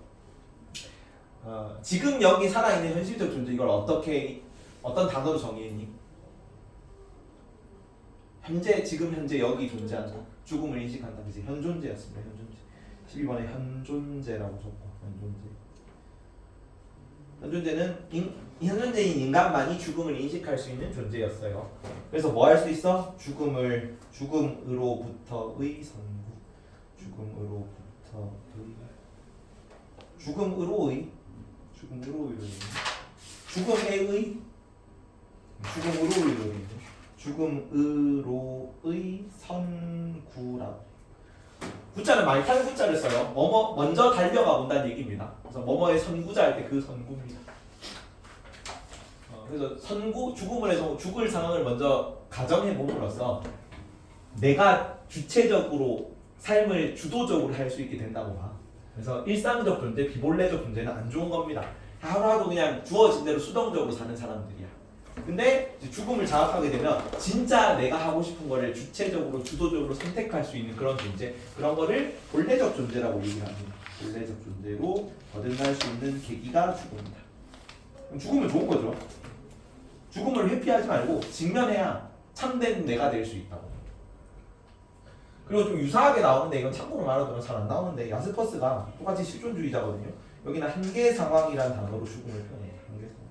지금 여기 살아있는 현실적 존재 이걸 어떤 단어로 정의했니? 지금 현재 여기 존재한다. 죽음을 인식한다. 그래서 현존재였습니다. 현존재. 12번에 현존재라고 적고 현존재는 현존재인 인간만이 죽음을 인식할 수 있는 존재였어요. 그래서 뭐 할 수 있어? 죽음으로부터의 선구. 죽음으로의 선구라. 구자는 많이 타는 구자를 써요. 먼저 달려가 본다는 얘기입니다. 그래서 뭐뭐의 선구자 할 때 그 선구입니다. 그래서 죽음을 해서 죽을 상황을 먼저 가정해 봄으로써 내가 주체적으로 삶을 주도적으로 할 수 있게 된다고 봐. 그래서 일상적 존재, 비본래적 존재는 안 좋은 겁니다. 하루하루 그냥 주어진 대로 수동적으로 사는 사람들이야. 근데 죽음을 자각하게 되면 진짜 내가 하고 싶은 거를 주체적으로 주도적으로 선택할 수 있는 그런 존재, 그런 거를 본래적 존재라고 얘기를 합니다. 본래적 존재로 거듭날 수 있는 계기가 죽음이다. 그럼 죽음은 좋은 거죠. 죽음을 회피하지 말고 직면해야 참된 내가 될 수 있다고. 그리고 좀 유사하게 나오는데 이건 참고로 말하더라 잘 안 나오는데 야스퍼스가 똑같이 실존주의자거든요. 여기는 한계 상황이라는 단어로 죽음을 표현해요. 한계 상황.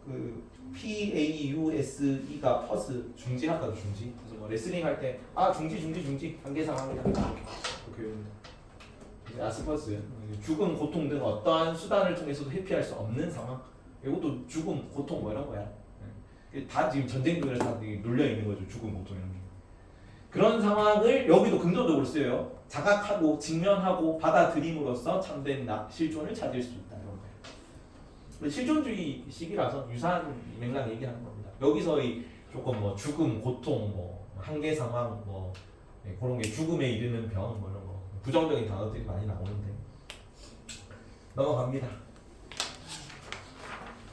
그 PAUSE가 퍼스 중지하다도 중지. 그래서 뭐 레슬링 할 때 중지 한계 상황이다 이렇게 외웁니다. 야스퍼스 죽음, 고통 등 어떠한 수단을 통해서도 회피할 수 없는 상황. 이것도 죽음, 고통 뭐 이런 거야. 다 지금 전쟁 중에 다 눌려 있는 거죠. 죽음, 고통 이런 게. 그런 상황을 여기도 긍정적으로 쓰여요. 자각하고 직면하고 받아들임으로써 참된 실존을 찾을 수 있다. 이런 거예요. 실존주의 식이라서 유사한 맥락 얘기하는 겁니다. 여기서의 조금 뭐 죽음, 고통, 뭐 한계 상황, 뭐 그런 게 죽음에 이르는 병, 뭐 이런 거 부정적인 단어들이 많이 나오는데 넘어갑니다.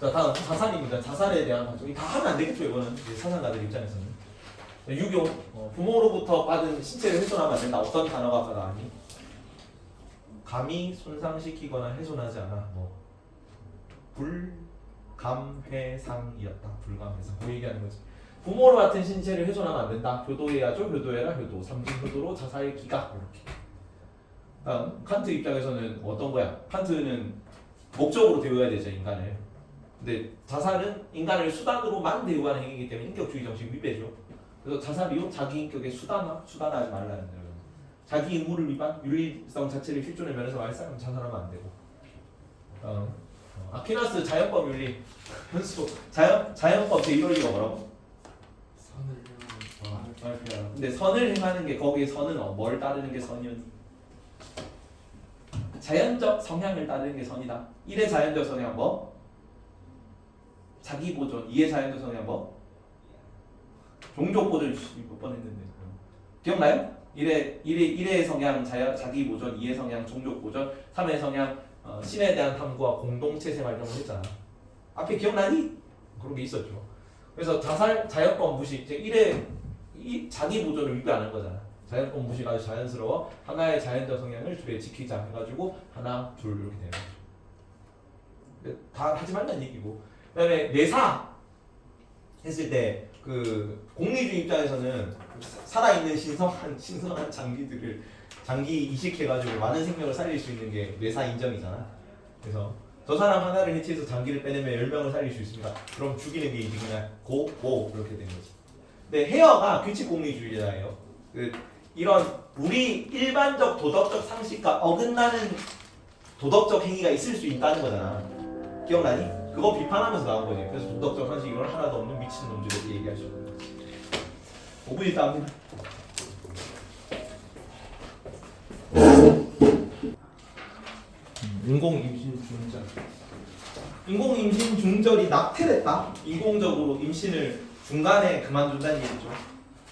자 다음 자살입니다. 자살에 대한 가정 다 하면 안 되겠죠 이거는 사상가들 입장에서는. 유교 부모로부터 받은 신체를 훼손하면 안 된다. 어떤 단어가 나왔니? 감히 손상시키거나 훼손하지 않아. 뭐 불감회상이었다. 불감회상. 뭐 얘기하는 거지. 부모로 같은 신체를 훼손하면 안 된다. 효도해야죠. 효도해라. 효도. 삼중효도로 자살 기각. 이렇게. 다음 칸트 입장에서는 어떤 거야? 칸트는 목적으로 대우해야 되죠 인간을. 근데 자살은 인간을 수단으로만 대우하는 행위이기 때문에 인격주의 정신 위배죠. 그래서 자살이요 자기 인격의 수단화하지 말라는 거예요. 자기 의무를 위반, 윤리성 자체를 실존의 면에서 말싸면 자살하면 안 되고. 아퀴나스 자연법 윤리 현수 자연법 제1원리가 뭐라고? 선을 행하는 근데 선을 행하는 게 거기에 선은 뭘 따르는 게 선이었니? 자연적 성향을 따르는 게 선이다. 1의 자연적 성향 뭐? 자기 보존. 2의 자연적 성향 뭐? 종족 보존. 몇 번 했는데 기억나요? 1의 성향 자기 보존, 2의 성향 종족 보존, 3의 성향 신에 대한 탐구와 공동체 생활 이런 거 했잖아. 앞에 기억나니? 그런 게 있었죠. 그래서 자살, 자연법 무시, 이제 1의 자기 보존을 위배하는 거잖아. 자연법 무시가 아주 자연스러워. 하나의 자연적 성향을 둘에 지키자 해가지고 하나, 둘 이렇게 되는 거죠. 다 하지 말라는 얘기고. 그다음에 내사 했을 때 그 공리주의 입장에서는 살아있는 신성한 장기 이식해가지고 많은 생명을 살릴 수 있는 게 뇌사 인정이잖아. 그래서 저 사람 하나를 해치해서 장기를 빼내면 10명을 살릴 수 있습니다. 그럼 죽이는 게 이득이냐? 고 이렇게 되는 거지. 근데 헤어가 규칙 공리주의자예요. 이런 우리 일반적 도덕적 상식과 어긋나는 도덕적 행위가 있을 수 있다는 거잖아. 기억나니? 그거 비판하면서 나온 거지. 그래서 도덕적 상식 이런 하나도 없는 미친놈들 이렇게 얘기할 수 있는 거지. 5분 있다 합니다. 인공임신 중절. 인공임신 중절이 낙태됐다. 인공적으로 임신을 중간에 그만둔다는 얘기죠.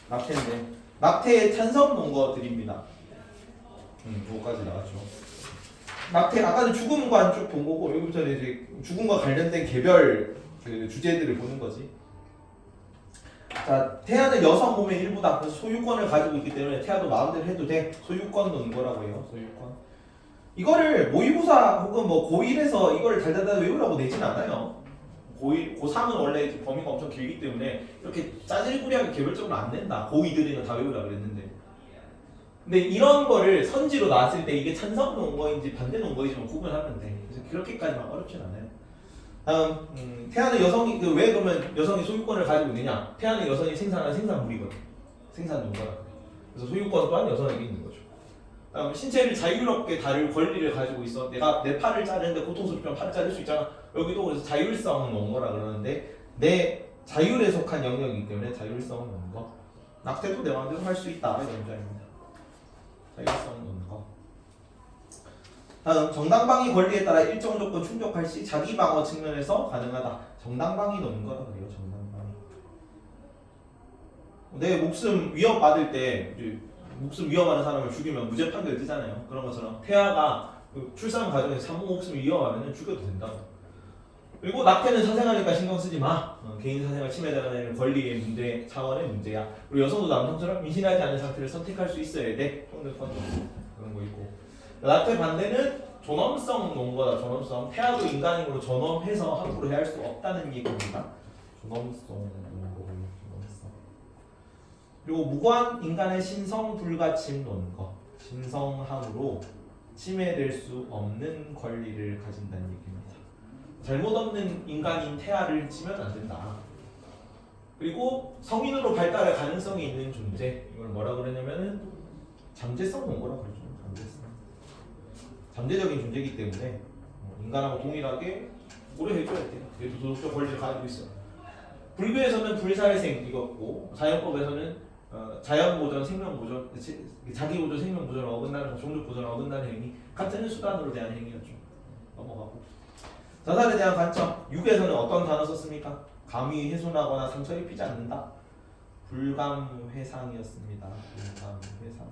낙태인데 낙태에 찬성 논거 드립니다. 그거까지 나왔죠. 낙태 아까는 죽음과 쭉 본 거고 여기부터는 이제 죽음과 관련된 개별 그 주제들을 보는 거지. 자, 태아는 여성 몸의 일부다. 그래서 소유권을 가지고 있기 때문에 태아도 마음대로 해도 돼. 소유권 논거라고 해요. 소유권. 이거를 모의고사 혹은 뭐 고1에서 이걸 달달달 외우라고 내진 않아요. 고1, 고3은 원래 이제 범위가 엄청 길기 때문에 이렇게 짜질구리하게 개별적으로 안 낸다. 고2들이는 다 외우라 그랬는데. 근데 이런 거를 선지로 나왔을 때 이게 찬성 논거인지 반대 논거인지 구분하면 돼. 그래서 그렇게까지만 어렵진 않아요. 다음, 태아는 여성이 왜 그러면 여성이 소유권을 가지고 있느냐? 태아는 여성이 생산한 생산물이거든. 생산 논거라. 그래서 소유권 또한 여성에게 있는 거죠. 다음, 신체를 자유롭게 다룰 권리를 가지고 있어. 내가 내 팔을 자르는데 고통스럽지만 팔을 자를 수 있잖아. 여기도 그래서 자율성 논거라 그러는데 내 자율에 속한 영역이기 때문에 자율성 논거. 낙태도 내 마음대로 할 수 있다. 이런 입장입니다. 자율성 논거. 다음, 정당방위 권리에 따라 일정 조건 충족할 시 자기 방어 측면에서 가능하다. 정당방위 논거라 그래요. 정당방위. 내 목숨 위협받을 때 목숨 위험하는 사람을 죽이면 무죄 판결 뜨잖아요. 그런 것처럼 태아가 그 출산 과정에서 산모 목숨을 위협하면 죽여도 된다고. 그리고 낙태는 사생활이니까 신경 쓰지 마. 개인 사생활 침해당하는 권리의 문제 차원의 문제야. 그리고 여성도 남성처럼 임신하지 않은 상태를 선택할 수 있어야 돼. 평등권 그런 거 있고. 낙태 반대는 존엄성 논거다. 존엄성. 태아도 인간이므로 존엄해서 함부로 해야 할 수 없다는 얘기입니다. 존엄성 논거. 존엄성. 그리고 무관 인간의 신성 불가침 논거. 신성함으로 침해될 수 없는 권리를 가진다는 얘기입니다. 잘못 없는 인간인 태아를 치면 안 된다. 그리고 성인으로 발달할 가능성이 있는 존재. 이걸 뭐라 그러냐면은 잠재성 논거라고 그러죠. 잠재성. 잠재적인 존재이기 때문에 인간하고 동일하게 오래 해줘야 돼요. 얘도 도덕적 권리를 가지고 있어요. 불교에서는 불사회생 이거고 자연법에서는 자연보존, 생명보존, 자기보존, 생명보존을 어긋나는 종족보존을 어긋나는 행위 같은 수단으로 대한 행위였죠. 넘어가고 자살에 대한 관점 6에서는 어떤 단어 썼습니까? 감히 훼손하거나 상처 입히지 않는다. 불감회상이었습니다. 불감회상.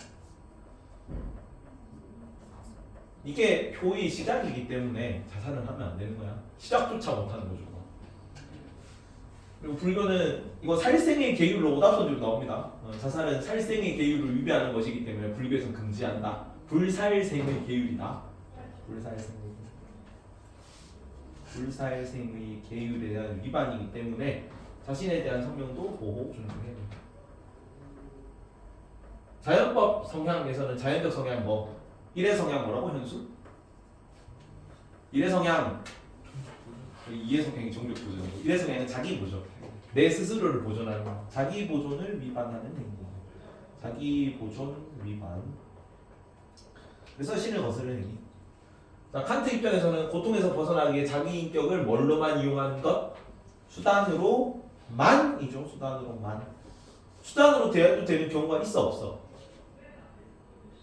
이게 효의 시작이기 때문에 자살을 하면 안 되는 거야. 시작조차 못하는 거죠. 그리고 불교는 이거 살생의 계율로 오답선지로 나옵니다. 자살은 살생의 계율을 위배하는 것이기 때문에 불교에서는 금지한다. 불살생의 계율이다. 불살생의 계율에 대한 위반이기 때문에 자신에 대한 성명도 보호 존중해야 됩니다. 자연법 성향에서는 자연적 성향 뭐 일의 성향 뭐라고 현수? 일의 성향 2의 성향이 정력 보존이고 1의 성향은 자기 보존. 내 스스로를 보존하는 거. 자기 보존을 위반하는 행동. 자기 보존 위반. 그래서 신을 거스르는 행위. 자, 칸트 입장에서는 고통에서 벗어나기 위해 자기 인격을 뭘로만 이용하는 것? 수단으로만이죠. 수단으로만. 수단으로 대해도 되는 경우가 있어 없어?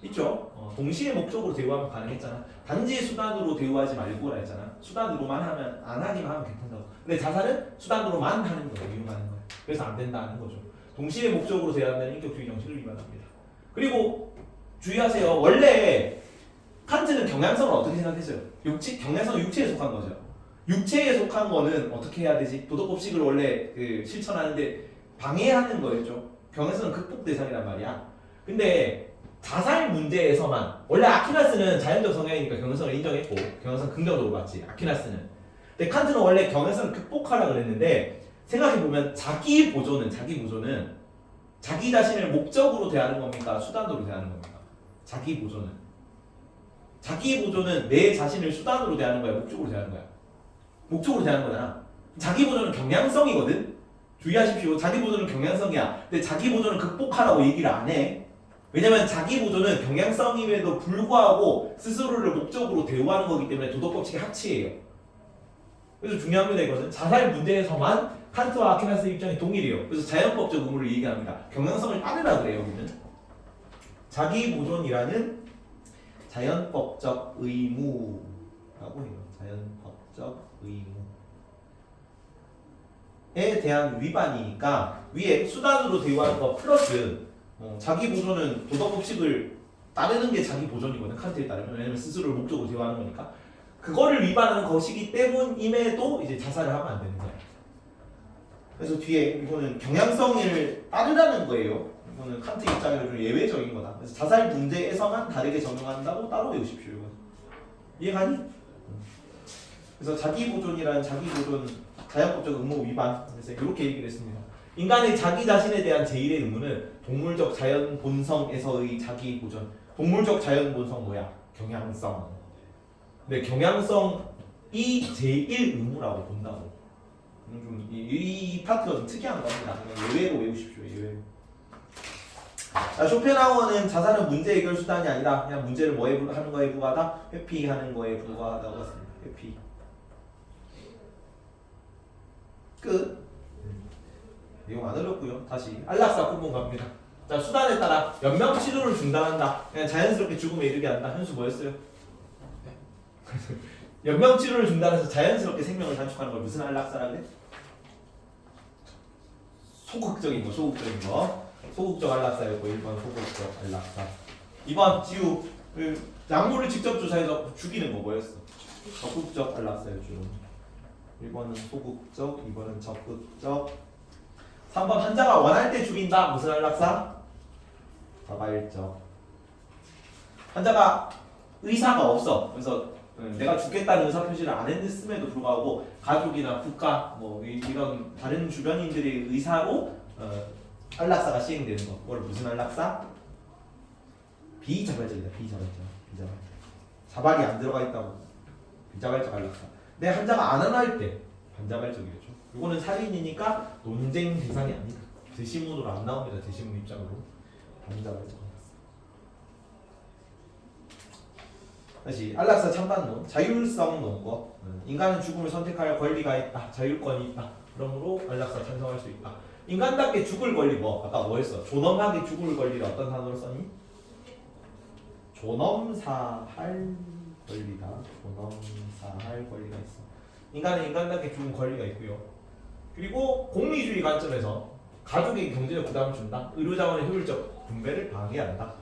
있죠. 동시에 목적으로 대우하면 가능했잖아. 단지 수단으로 대우하지 말고라 했잖아. 수단으로만 하면 안 하기만 하면 괜찮다고. 근데 자살은 수단으로만 하는 거예요. 이용하는 거예요. 그래서 안 된다는 거죠. 동시에 목적으로 대우하면 인격주의 정신을 위반합니다. 그리고 주의하세요. 원래 칸트는 경향성을 어떻게 생각했어요? 경향성은 육체에 속한 거죠. 육체에 속한 거는 어떻게 해야 되지? 도덕법칙을 원래 실천하는데 방해하는 거였죠. 경향성은 극복 대상이란 말이야. 근데 자살 문제에서만 원래 아퀴나스는 자연적 성향이니까 경향성을 인정했고 경향성 긍정적으로 봤지 아퀴나스는. 근데 칸트는 원래 경향성을 극복하라 그랬는데 생각해보면 자기 보존은 자기 자신을 목적으로 대하는 겁니까? 수단으로 대하는 겁니까? 자기 보존은 내 자신을 수단으로 대하는 거야? 목적으로 대하는 거야? 목적으로 대하는 거잖아. 자기 보존은 경향성이거든? 주의하십시오. 자기 보존은 경향성이야. 근데 자기 보존을 극복하라고 얘기를 안 해. 왜냐면 자기 보존은 경향성임에도 불구하고 스스로를 목적으로 대우하는 거기 때문에 도덕법칙의 합치예요. 그래서 중요합니다. 이것은 자살 문제에서만 칸트와 아퀴나스 입장이 동일해요. 그래서 자연법적 의무를 얘기합니다. 경향성을 따르라 그래요. 여기는 자기 보존이라는 자연법적 의무라고 해요. 자연법적 의무에 대한 위반이니까 위에 수단으로 대우하는 거 플러스 자기 보존은 도덕법칙을 따르는 게 자기 보존이거든. 칸트에 따르면. 왜냐면 스스로를 목적으로 대우하는 거니까. 그거를 위반하는 것이기 때문임에도 이제 자살을 하면 안 되는 거야. 그래서 뒤에 이거는 경향성을 따르라는 거예요. 이거는 칸트 입장에서 좀 예외적인 거다. 그래서 자살 문제에서만 다르게 적용한다고 따로 외우십시오. 이건. 이해가니? 그래서 자기 보존이라는 자기 보존 자연법적 의무 위반. 그래서 이렇게 얘기를 했습니다. 인간의 자기 자신에 대한 제1의 의무는 동물적 자연 본성에서의 자기 보존. 동물적 자연 본성 뭐야? 경향성. 근데 경향성이 제1 의무라고 본다고. 이 파트가 좀 특이한 겁니다. 그냥 예외로 외우십시오. 예외로. 자, 쇼펜하우어는 자살은 문제 해결 수단이 아니라 그냥 문제를 뭐에 하는 거에 불과하다? 회피하는 거에 불과하다고 했습니다. 회피. 끝. 내용 안 어렵고요. 다시 안락사 본문 갑니다. 자, 수단에 따라 연명 치료를 중단한다. 그냥 자연스럽게 죽음에 이르게 한다. 현수 뭐였어요? 연명 치료를 중단해서 자연스럽게 생명을 단축하는 걸 무슨 안락사라 그래? 소극적인 거. 소극적 안락사였고 1번 소극적 안락사. 2번 지우 약물을 직접 주사해서 죽이는 거 뭐였어? 적극적 안락사였죠. 1번은 소극적, 2번은 적극적. 3번 환자가 원할 때 죽인다. 무슨 안락사? 자발적. 환자가 의사가 없어. 그래서 내가 죽겠다는 의사 표시를 안 했음에도 불구하고 가족이나 국가 뭐 이런 다른 주변인들의 의사로 안락사가 시행되는 거. 그걸 무슨 안락사? 비자발적이다. 비자발적. 자발이 안 들어가 있다고. 비자발적 안락사. 내 환자가 안 원할 때 반자발적이겠죠. 이거는 살인이니까 논쟁 대상이 아니다. 대시문으로 안 나옵니다. 대시문 입장으로. 반자발적. 다시 안락사 찬반론, 자율성 논거. 인간은 죽음을 선택할 권리가 있다. 자율권이 있다. 그러므로 안락사 찬성할 수 있다. 인간답게 죽을 권리 뭐? 아까 뭐 했어? 존엄하게 죽을 권리를 어떤 단어로 썼니? 존엄사할 권리다. 존엄사할 권리가 있어. 인간은 인간답게 죽을 권리가 있고요. 그리고 공리주의 관점에서 가족에게 경제적 부담을 준다. 의료자원의 효율적 분배를 방해한다.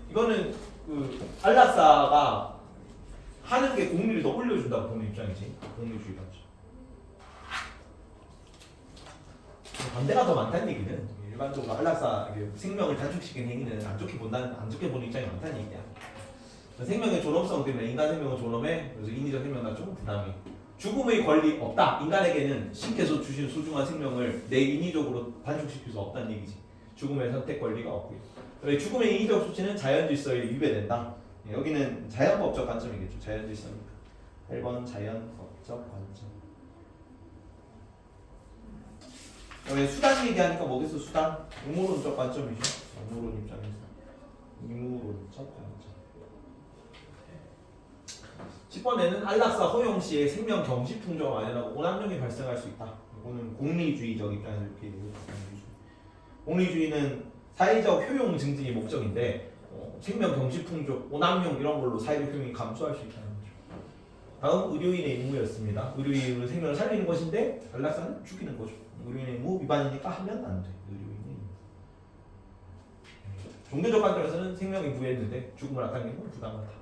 이거는 그 안락사가 하는 게 공리를 더 올려준다고 보는 입장이지. 공리주의 관점. 반대가 더 많다는 얘기는 일반적으로 안락사 생명을 단축시킨 행위는 안 좋게 보는 입장이 많다는 얘기야. 생명의 존엄성 때문에 인간 생명은 존엄해. 그래서 인위적 생명과 조금 부담이. 죽음의 권리 없다. 인간에게는 신께서 주신 소중한 생명을 내 인위적으로 단축시킬 수 없다는 얘기지. 죽음의 선택 권리가 없고요. 죽음의 인위적 조치는 자연 질서에 위배된다. 여기는 자연법적 관점이겠죠. 자연 질서니까. 8번 자연법적 관점. 수단 얘기하니까 뭐겠어? 수단? 의무론적 관점이죠. 의무론 입장에서. 의무론적 관점. 10번에는 안락사 허용 시에 생명 경시 풍조가 만연하고 오남용이 발생할 수 있다. 이거는 공리주의적 입장에서 이렇게 얘기해요. 공리주의는 사회적 효용 증진이 목적인데 생명 경시 풍조, 오남용 이런 걸로 사회적 효용이 감소할 수 있다는 거죠. 다음 의료인의 임무였습니다. 의료인은 생명을 살리는 것인데 안락사는 죽이는 거죠. 의료인의 임무 위반이니까 하면 안 돼. 의료인의 임무. 종교적 관점에서는 생명이 부여했는데 죽음을 앞당기는 건 부당하다.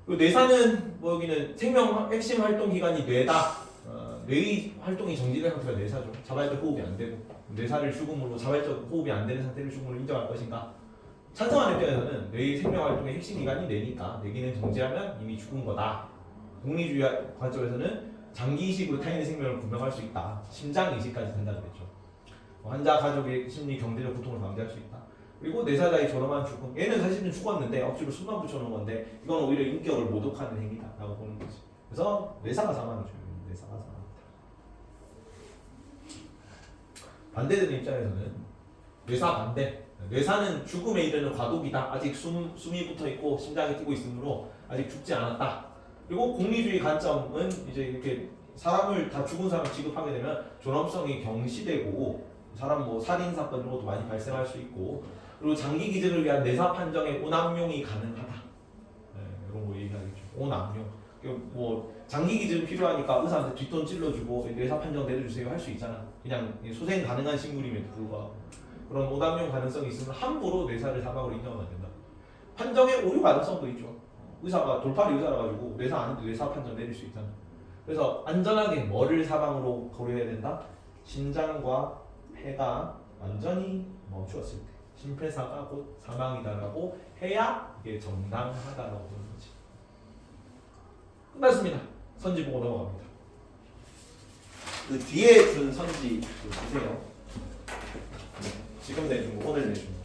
뇌사는 뭐 여기는 생명 핵심 활동 기관이 뇌다. 뇌의 활동이 정지된 상태가 뇌사죠. 자발적 호흡이 안 되고 뇌사를 죽음으로 자발적 호흡이 안 되는 상태를 죽음으로 인정할 것인가? 찬성하는 입장에서는 뇌의 생명 활동의 핵심 기관이 뇌니까 뇌 기능 정지하면 이미 죽은 거다. 공리주의 관점에서는 장기 이식으로 타인의 생명을 구명할 수 있다. 심장 이식까지 된다고 그랬죠. 환자 가족의 심리 경제적 고통을 방지할 수 있다. 그리고 뇌사자의 존엄한 죽음. 얘는 사실은 죽었는데 억지로 숨만 붙여놓은 건데 이건 오히려 인격을 모독하는 행위다라고 보는 거지. 그래서 뇌사가 사망이죠. 뇌사가 사망이다. 반대되는 입장에서는 뇌사 반대. 뇌사는 죽음에 이르는 과도기다. 아직 숨이 붙어 있고 심장이 뛰고 있으므로 아직 죽지 않았다. 그리고 공리주의 관점은 이제 이렇게 사람을 다 죽은 사람 취급하게 되면 존엄성이 경시되고 사람 뭐 살인 사건 이런 것도 많이 발생할 수 있고. 그리고 장기 기증을 위한 뇌사 판정의 오남용이 가능하다. 네, 이런 거 얘기하겠죠. 오남용. 뭐 장기 기증 필요하니까 의사한테 뒷돈 찔러주고 뇌사 판정 내려주세요 할 수 있잖아. 그냥 소생 가능한 식물임에도 불구하고 그런 오남용 가능성이 있으면 함부로 뇌사를 사망으로 인정하면 안 된다. 판정의 오류 가능성도 있죠. 의사가 돌팔이 의사라 가지고 뇌사 아닌데 뇌사 판정 내릴 수 있잖아. 그래서 안전하게 뭐를 사망으로 고려해야 된다? 심장과 폐가 완전히 멈추었을 때. 심폐사가 곧 사망이다라고 해야 이게 정당하다라고 보는 거지. 끝났습니다. 선지 보고 넘어갑니다. 그 뒤에 준 선지 보세요. 지금 내준 거, 오늘 내준 거.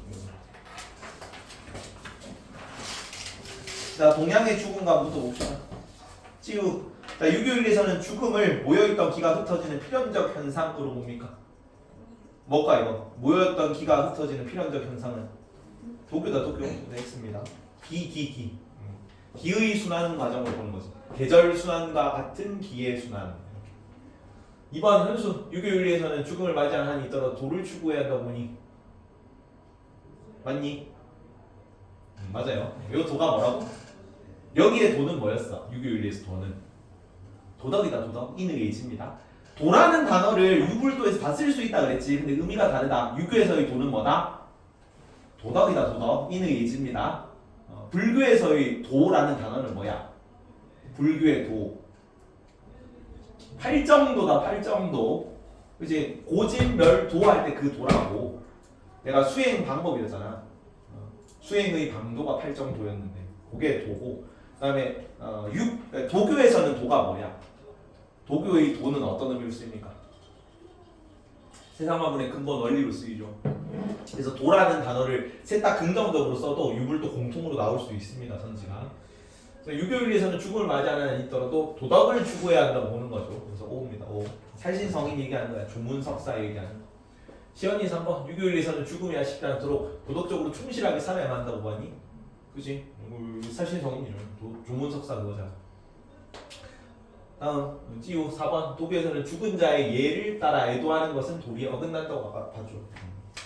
자, 동양의 죽음과부터 봅시다. 찌우. 자, 유교일에서는 죽음을 모여있던 기가 흩어지는 필연적 현상으로 봅니까? 뭘까 이거? 모였던 기가 흩어지는 필연적 현상은 도교다. 도교. 네, 했습니다. 기의 순환 과정을 보는 거지. 계절 순환과 같은 기의 순환. 2번 현수. 유교윤리에서는 죽음을 맞이한 한이 있더라도 도를 추구해야 한다고 보니 맞니? 맞아요. 이 도가 뭐라고? 여기에 도는 뭐였어? 유교윤리에서 도는 도덕이다. 도덕. 인의 예지입니다. 도라는 단어를 유불도에서 다 쓸 수 있다 그랬지. 근데 의미가 다르다. 유교에서의 도는 뭐다? 도덕이다. 도덕. 인의 예지입니다. 불교에서의 도라는 단어는 뭐야? 불교의 도. 팔정도다. 팔정도. 그치? 고진멸도 할 때 그 도라고. 내가 수행 방법이었잖아. 수행의 방도가 팔정도였는데 그게 도고. 그 다음에 도교에서는 도가 뭐야? 도교의 도는 어떤 의미로 쓰입니까? 세상 만물의 근본 원리로 쓰이죠. 그래서 도라는 단어를 셋 다 긍정적으로 써도 유불도 공통으로 나올 수 있습니다. 선지가. 유교윤리에서는 죽음을 맞이하는 한이 있더라도 도덕을 추구해야 한다고 보는 거죠. 그래서 5입니다. 5. 살신성인 얘기하는 거야. 조문석사 얘기하는 거. 시연이 3번. 유교윤리에서는 죽음이 아쉽지 않도록 도덕적으로 충실하게 살아야만 한다고 보니? 그치? 살신성인이죠. 조문석사 그거잖아. 다음 찌우 4번. 도교에서는 죽은 자의 예를 따라 애도하는 것은 도리에 어긋난다고 아까 봤죠.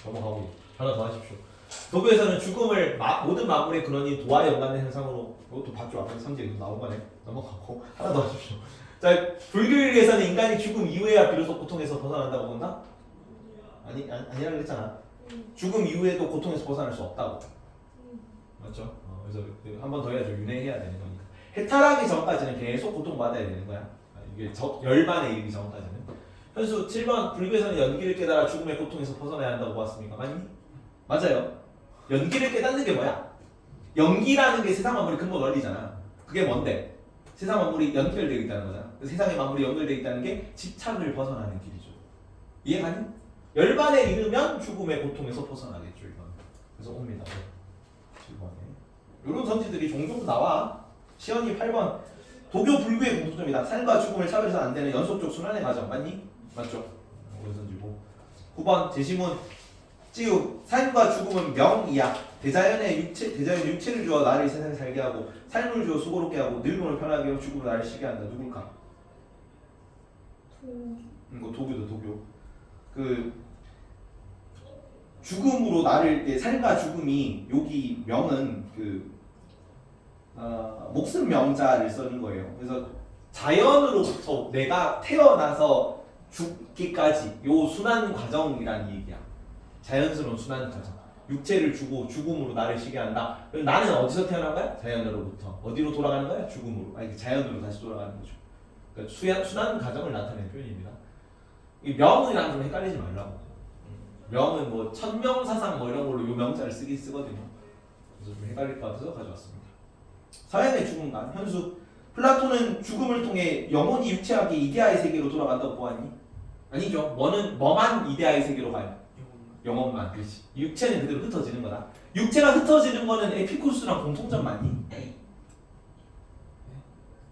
넘어가고 하나 더 하십시오. 도교에서는 죽음을 모든 만물의 근원인 도와 연관된 현상으로 이것도 봤죠. 앞에 선지에서 나온 거네. 넘어가고 하나 더 하십시오. 자, 자, 불교일에서는 인간이 죽음 이후에야 비로소 고통에서 벗어난다고 본다? 아니라 그랬잖아. 죽음 이후에도 고통에서 벗어날 수 없다고. 맞죠? 그래서 한 번 더 해야죠. 윤회해야 되는 거니까. 해탈하기 전까지는 계속 고통받아야 되는 거야. 이게 열반에 이르기 전까지는. 현수 7번 불교에서는 연기를 깨달아 죽음의 고통에서 벗어나야 한다고 보았습니까? 맞니? 맞아요. 연기를 깨닫는 게 뭐야? 연기라는 게 세상 만물의 근본 원리잖아. 그게 뭔데? 세상 만물이 연결되어 있다는 거잖아. 세상의 만물이 연결되어 있다는 게 집착을 벗어나는 길이죠. 이해가니? 열반에 이르면 죽음의 고통에서 벗어나겠죠. 이건. 그래서 옵니다. 7번에. 이런 선지들이 종종 나와. 시연이 8번. 도교 불교의 공통점이다. 삶과 죽음을 차별해서 안 되는 연속적 순환의 과정. 맞니? 맞죠? 이런 선지고. 9번 제시문. 찌우. 삶과 죽음은 명이야. 대자연의 육체를 주어 나를 이 세상에 살게 하고 삶을 주어 수고롭게 하고 늙음을 편하게 하고 죽음을 나를 쉬게 한다. 누굴까? 이거 도교다. 도교. 그 죽음으로 나를 삶과 죽음이 여기 명은 그 목숨 명자를 쓰는 거예요. 그래서 자연으로부터 내가 태어나서 죽기까지 요 순환 과정이라는 얘기야. 자연스러운 순환 과정. 육체를 주고 죽음으로 나를 쉬게 한다. 그럼 나는 어디서 태어난 거야? 자연으로부터. 어디로 돌아가는 거야? 죽음으로. 아니 자연으로 다시 돌아가는 거죠. 그러니까 순환 과정을 나타내는 표현입니다. 이 명이랑 좀 헷갈리지 말라고. 명은 뭐 천명사상 뭐 이런 걸로 요 명자를 쓰거든요. 그래서 좀 헷갈릴 것 같아서 가져왔습니다. 사양의 죽음관 현수. 플라톤은 죽음을 통해 영혼이 육체하게 이데아의 세계로 돌아간다고 보았니? 아니죠. 뭐만 이데아의 세계로 가요? 영혼만. 그렇지. 육체는 그대로 흩어지는 거다. 육체가 흩어지는 거는 에피쿠루스랑 공통점 맞니?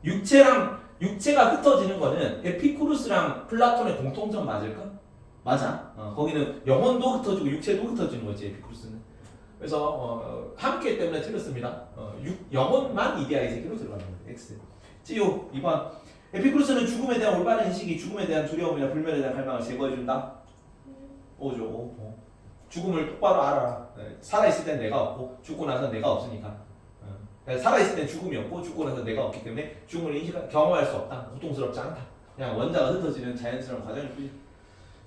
육체가 흩어지는 거는 에피쿠루스랑 플라톤의 공통점 맞을까? 맞아. 거기는 영혼도 흩어지고 육체도 흩어지는 거지 에피쿠루스는. 그래서 함께 때문에 틀렸습니다. 영혼만 이데아의 세계로 들어가는 거예요. X. 찌요 2번. 에피쿠루스는 죽음에 대한 올바른 인식이 죽음에 대한 두려움이나 불멸에 대한 갈망을 제거해준다. 오죠. 죽음을 똑바로 알아라. 살아있을 땐 내가 없고 죽고 나서 내가 없으니까. 살아있을 땐 죽음이 없고 죽고 나서 내가 없기 때문에 죽음을 경험할 수 없다. 고통스럽지 않다. 그냥 원자가 흩어지는 자연스러운 과정일 뿐이야.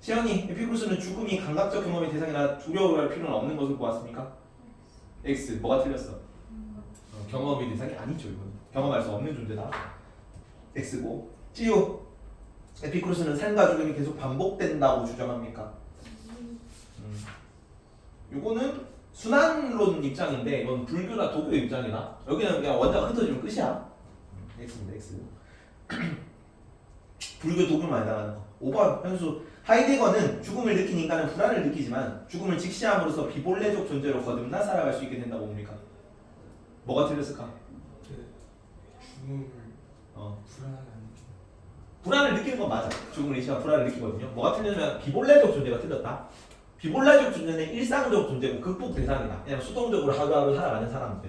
시연이 에피쿠루스는 죽음이 감각적 경험의 대상이라 두려워할 필요는 없는 것을 보았습니까? X. 뭐가 틀렸어? 경험의 대상이 아니죠. 이건 경험할 수 없는 존재다. X고. 찌요. 에피쿠루스는 삶과 죽음이 계속 반복된다고 주장합니까? 요거는 순환론 입장인데 이건 불교나 도교 입장이다. 여기는 그냥 원자가 흩어지면 끝이야. X입니다. X. 불교 도교만 해당하는 거. 5번 현수. 하이데거는 죽음을 느낀 인간은 불안을 느끼지만 죽음을 직시함으로써 비본래적 존재로 거듭나 살아갈 수 있게 된다고 봅니까? 뭐가 틀렸을까? 죽음을 불안을 느끼는 건 맞아. 죽음을 인식한 불안을 느끼거든요. 뭐가 틀렸냐면 비본래적 존재가 틀렸다. 비본래적 존재는 일상적 존재고 극복 대상이다. 그냥 수동적으로 하루하루 살아가는 사람들.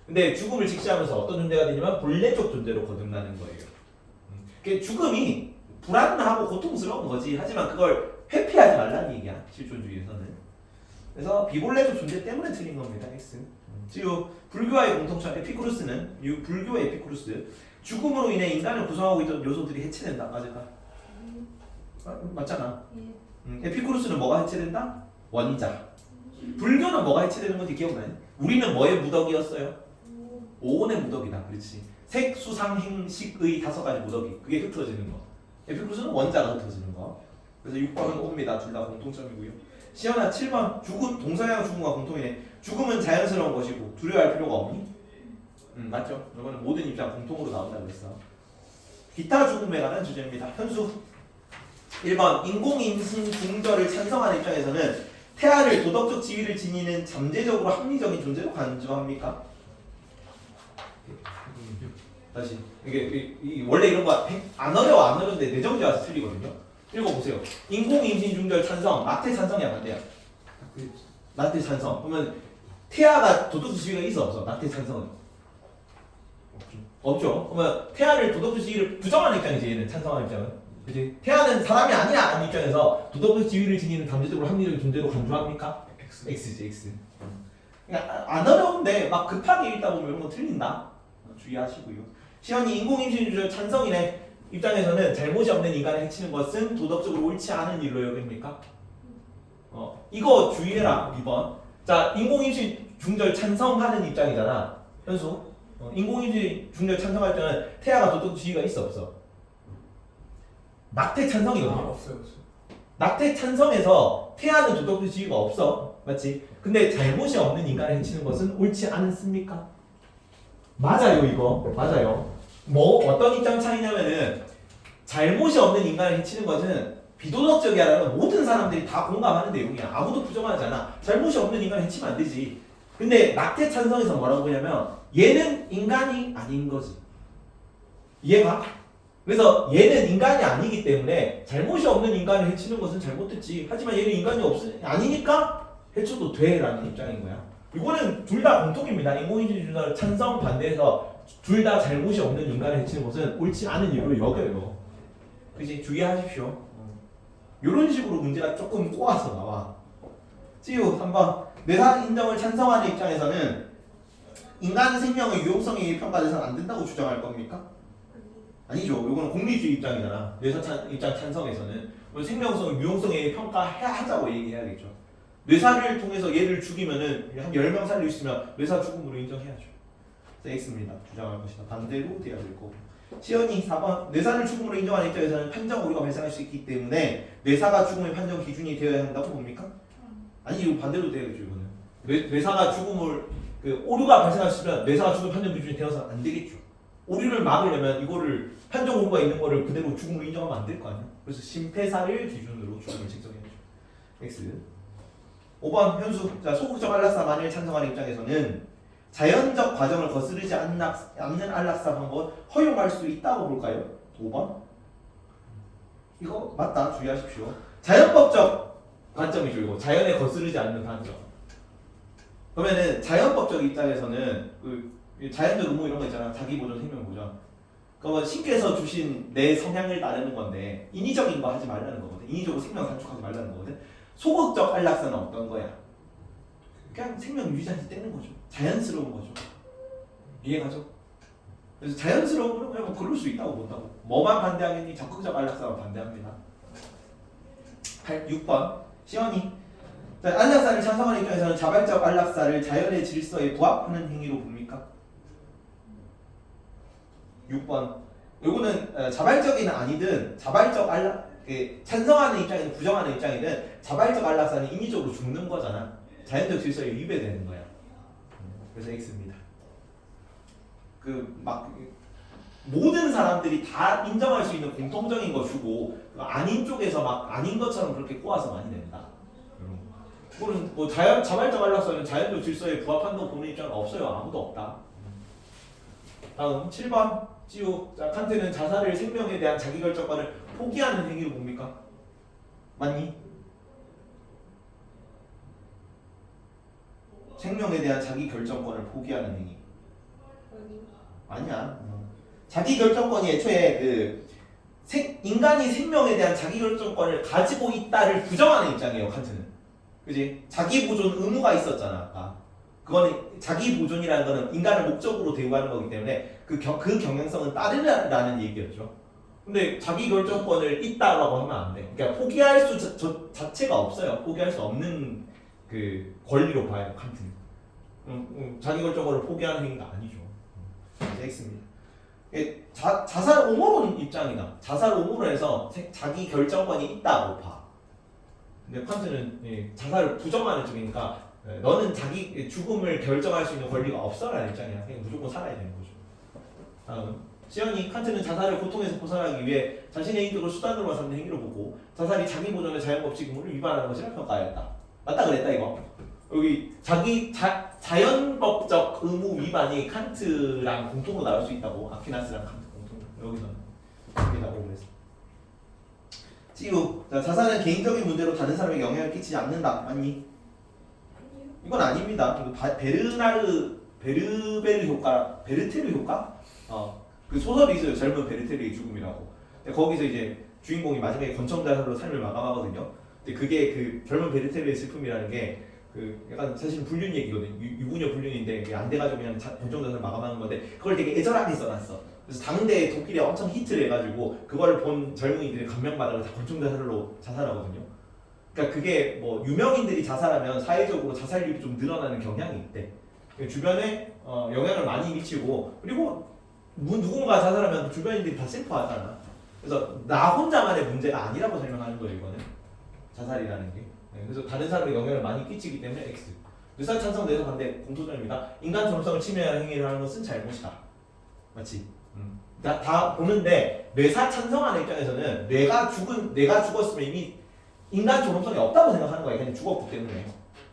근데 죽음을 직시하면서 어떤 존재가 되냐면 본래적 존재로 거듭나는 거예요. 죽음이 불안하고 고통스러운 거지. 하지만 그걸 회피하지 말라는 얘기야. 실존주의에서는. 그래서 비본래적 존재 때문에 틀린 겁니다. X. 지금 불교와의 공통점 에피쿠루스는 불교의 에피쿠루스 죽음으로 인해 인간을 구성하고 있던 요소들이 해체된다. 맞을까? 맞잖아. 에피쿠루스는 뭐가 해체된다? 원자. 불교는 뭐가 해체되는 건지 기억나요? 우리는 뭐의 무덕이었어요? 오온의 무덕이다. 그렇지. 색, 수상, 행식의 5가지 무덕이. 그게 흩어지는 거. 에피쿠루스는 원자가 흩어지는 거. 그래서 6번은 옵니다. 둘 다 공통점이고요. 시연아 7번. 죽음, 동서양 죽음과 공통이네. 죽음은 자연스러운 것이고 두려워할 필요가 없니? 맞죠. 이거는 모든 입장 공통으로 나온다고 했어. 기타 죽음에 관한 주제입니다. 현수 1번. 인공임신 중절을 찬성하는 입장에서는 태아를 도덕적 지위를 지니는 잠재적으로 합리적인 존재로 간주합니까? 다시 이게 원래 이런 거 안 어려운데 내정지 와서 틀리거든요. 읽어보세요. 인공임신 중절 찬성, 낙태 찬성이야 반대야? 낙태 찬성. 그러면 태아가 도덕적 지위가 있어 없어? 낙태 찬성은 없죠. 그러면 태아를 도덕적 지위를 부정하는 입장이지 얘는 찬성하는 입장은. 그치? 태아는 사람이 아니야 하는 입장에서 도덕적 지위를 지니는 잠재적으로 합리적인 존재로 간주합니까? X지 X. 그러니까 안 어려운데 막 급하게 읽다 보면 이런 거 틀린다. 주의하시고요. 시연이 인공임신 주절 찬성이네. 입장에서는 잘못이 없는 인간을 해치는 것은 도덕적으로 옳지 않은 일로 여깁니까? 이거 주의해라. 2번. 자, 인공임신 중절 찬성하는 입장이잖아. 현수. 인공임신 중절 찬성할 때는 태아가 도덕적 지위가 있어 없어? 낙태 찬성이거든요. 없어요. 낙태 찬성에서 태아는 도덕적 지위가 없어. 맞지? 근데 잘못이 없는 인간을 해치는 것은 옳지 않습니까? 맞아요, 이거. 맞아요. 뭐 어떤 입장 차이냐면은 잘못이 없는 인간을 해치는 것은 비도덕적이라는 모든 사람들이 다 공감하는 내용이야. 아무도 부정하지 않아. 잘못이 없는 인간을 해치면 안 되지. 근데 낙태 찬성에서 뭐라고 보냐면 얘는 인간이 아닌 거지. 이해가? 그래서 얘는 인간이 아니기 때문에 잘못이 없는 인간을 해치는 것은 잘못됐지. 하지만 얘는 인간이 아니니까 해쳐도 돼라는 입장인 거야. 이거는 둘 다 공통입니다. 인공인지 찬성 반대해서 둘 다 잘못이 없는 인간을 해치는 것은 옳지 않은 일로 여겨요. 그지? 주의하십시오. 이런 식으로 문제가 조금 꼬아서 나와. 찌우 3번. 뇌사 인정을 찬성하는 입장에서는 인간 생명의 유용성이 평가돼서는 안 된다고 주장할 겁니까? 아니죠. 이거는 공리주의 입장이잖아. 뇌사 입장 찬성에서는 생명성을 유용성에 평가하자고 얘기해야겠죠. 뇌사를 통해서 얘를 죽이면은 한 10명 살릴 수 있으면 뇌사 죽음으로 인정해야죠. X입니다. 주장할 것이다. 반대로 돼야 될 거고. 시연이 4번. 뇌사를 죽음으로 인정하는 입장에서는 판정 오류가 발생할 수 있기 때문에 뇌사가 죽음의 판정 기준이 되어야 한다고 봅니까? 아니 이거 반대로 돼야겠죠. 이거는 뇌사가 죽음을 오류가 발생할 수 있으면 뇌사가 죽음의 판정 기준이 되어서 안 되겠죠. 오류를 막으려면 이거를 판정 오류가 있는 거를 그대로 죽음으로 인정하면 안 될 거 아니야. 그래서 심폐사를 기준으로 죽음을 책정해야죠. X. 5번 현수. 자, 소극적 안락사만을 찬성하는 입장에서는 자연적 과정을 거스르지 않는 안락사 방법을 허용할 수 있다고 볼까요? 5번. 이거 맞다. 주의하십시오. 자연법적 관점이죠. 이거 자연에 거스르지 않는 관점. 그러면은 자연법적 입장에서는 자연적 의무 이런 거 있잖아. 자기 보존, 생명 보존. 그거 신께서 주신 내 성향을 따르는 건데 인위적인 거 하지 말라는 거거든. 인위적으로 생명 단축하지 말라는 거거든. 소극적 안락사는 어떤 거야? 그냥 생명 유지한테 떼는 거죠. 자연스러운 거죠. 이해가죠? 그래서 자연스러운 거는 그냥 그럴 수 있다고 본다고. 뭐만 반대하겠니? 적극적 안락사만 반대합니다. 6번 시연이. 자, 안락사를 찬성하는 입장에서는 자발적 안락사를 자연의 질서에 부합하는 행위로 봅니까? 6번. 요거는 자발적인 아니든 자발적 찬성하는 입장이든 부정하는 입장이든 자발적 안락사는 인위적으로 죽는 거잖아. 자연적 질서에 위배되는 거야. 그래서 X입니다. 모든 사람들이 다 인정할 수 있는 공통적인 거 주고 아닌 쪽에서 막 아닌 것처럼 그렇게 꼬아서 많이 낸다. 그거는 뭐 자발적 안락사는 자연적 질서에 부합한다고 보는 입장은 없어요. 아무도 없다. 다음 7번 찌우. 자, 칸트는 자살을 생명에 대한 자기결정권을 포기하는 행위로 봅니까? 맞니? 생명에 대한 자기결정권을 포기하는 행위. 아니야. 자기결정권이 애초에 인간이 생명에 대한 자기결정권을 가지고 있다를 부정하는 입장이에요. 칸트는. 그지? 자기보존 의무가 있었잖아. 아까. 그거는 자기보존이라는 거는 인간을 목적으로 대우하는 거기 때문에 그 경향성은 따르라는 얘기였죠. 근데 자기결정권을 있다라고 하면 안 돼. 그러니까 포기할 수 자체가 없어요. 포기할 수 없는 그 권리로 봐요. 칸트는. 자기결정권을 포기하는 행위가 아니죠. X입니다. 자살 옹호론 입장이다. 자살 옹호로 해서 자기 결정권이 있다고 봐. 근데 칸트는 자살을 부정하는 쪽이니까 너는 자기 죽음을 결정할 수 있는 권리가 없어라는 입장이야. 그냥 무조건 살아야 되는 거죠. 다음 시연이. 칸트는 자살을 고통에서 벗어나기 위해 자신의 이득을 수단으로 삼는 행위로 보고 자살이 자기 보존의 자연법칙 의무를 위반하는 것이라 평가하였다. 맞다 그랬다 이거. 여기 자연법적 의무 위반이 칸트랑 공통으로 나올 수 있다고. 아퀴나스랑 칸트 공통으로. 여기서는 여기다고 그랬어. 찌우. 자, 자살은 개인적인 문제로 다른 사람에게 영향을 끼치지 않는다. 맞니? 이건 아닙니다. 베르베르 효과, 베르테르 효과? 그 소설이 있어요. 젊은 베르테르의 죽음이라고. 거기서 이제 주인공이 마지막에 권총자살로 삶을 마감하거든요. 근데 그게 그 젊은 베르테르의 슬픔이라는 게 약간 사실 불륜 얘기거든. 유부녀 불륜인데 안 돼가지고 그냥 권총자살을 마감하는 건데 그걸 되게 애절하게 써놨어. 그래서 당대에 독일이 엄청 히트를 해가지고 그걸 본 젊은이들이 감명받아서 다 권총 자살로 자살하거든요. 그러니까 그게 뭐 유명인들이 자살하면 사회적으로 자살률이 좀 늘어나는 경향이 있대. 주변에 영향을 많이 미치고 그리고 누군가 자살하면 주변인들이 다 슬퍼하잖아. 그래서 나 혼자만의 문제가 아니라고 설명하는 거예요 이거는 자살이라는 게. 네, 그래서 다른 사람에게 영향을 많이 끼치기 때문에 X. 뇌사 찬성 뇌사 반대 공통점입니다. 인간 존엄성을 침해하는 행위를 하는 것은 잘못이다. 맞지? 다 보는데 뇌사 찬성하는 입장에서는 내가 죽었으면 이미 인간 존엄성이 없다고 생각하는 거야. 그냥 죽었기 때문에.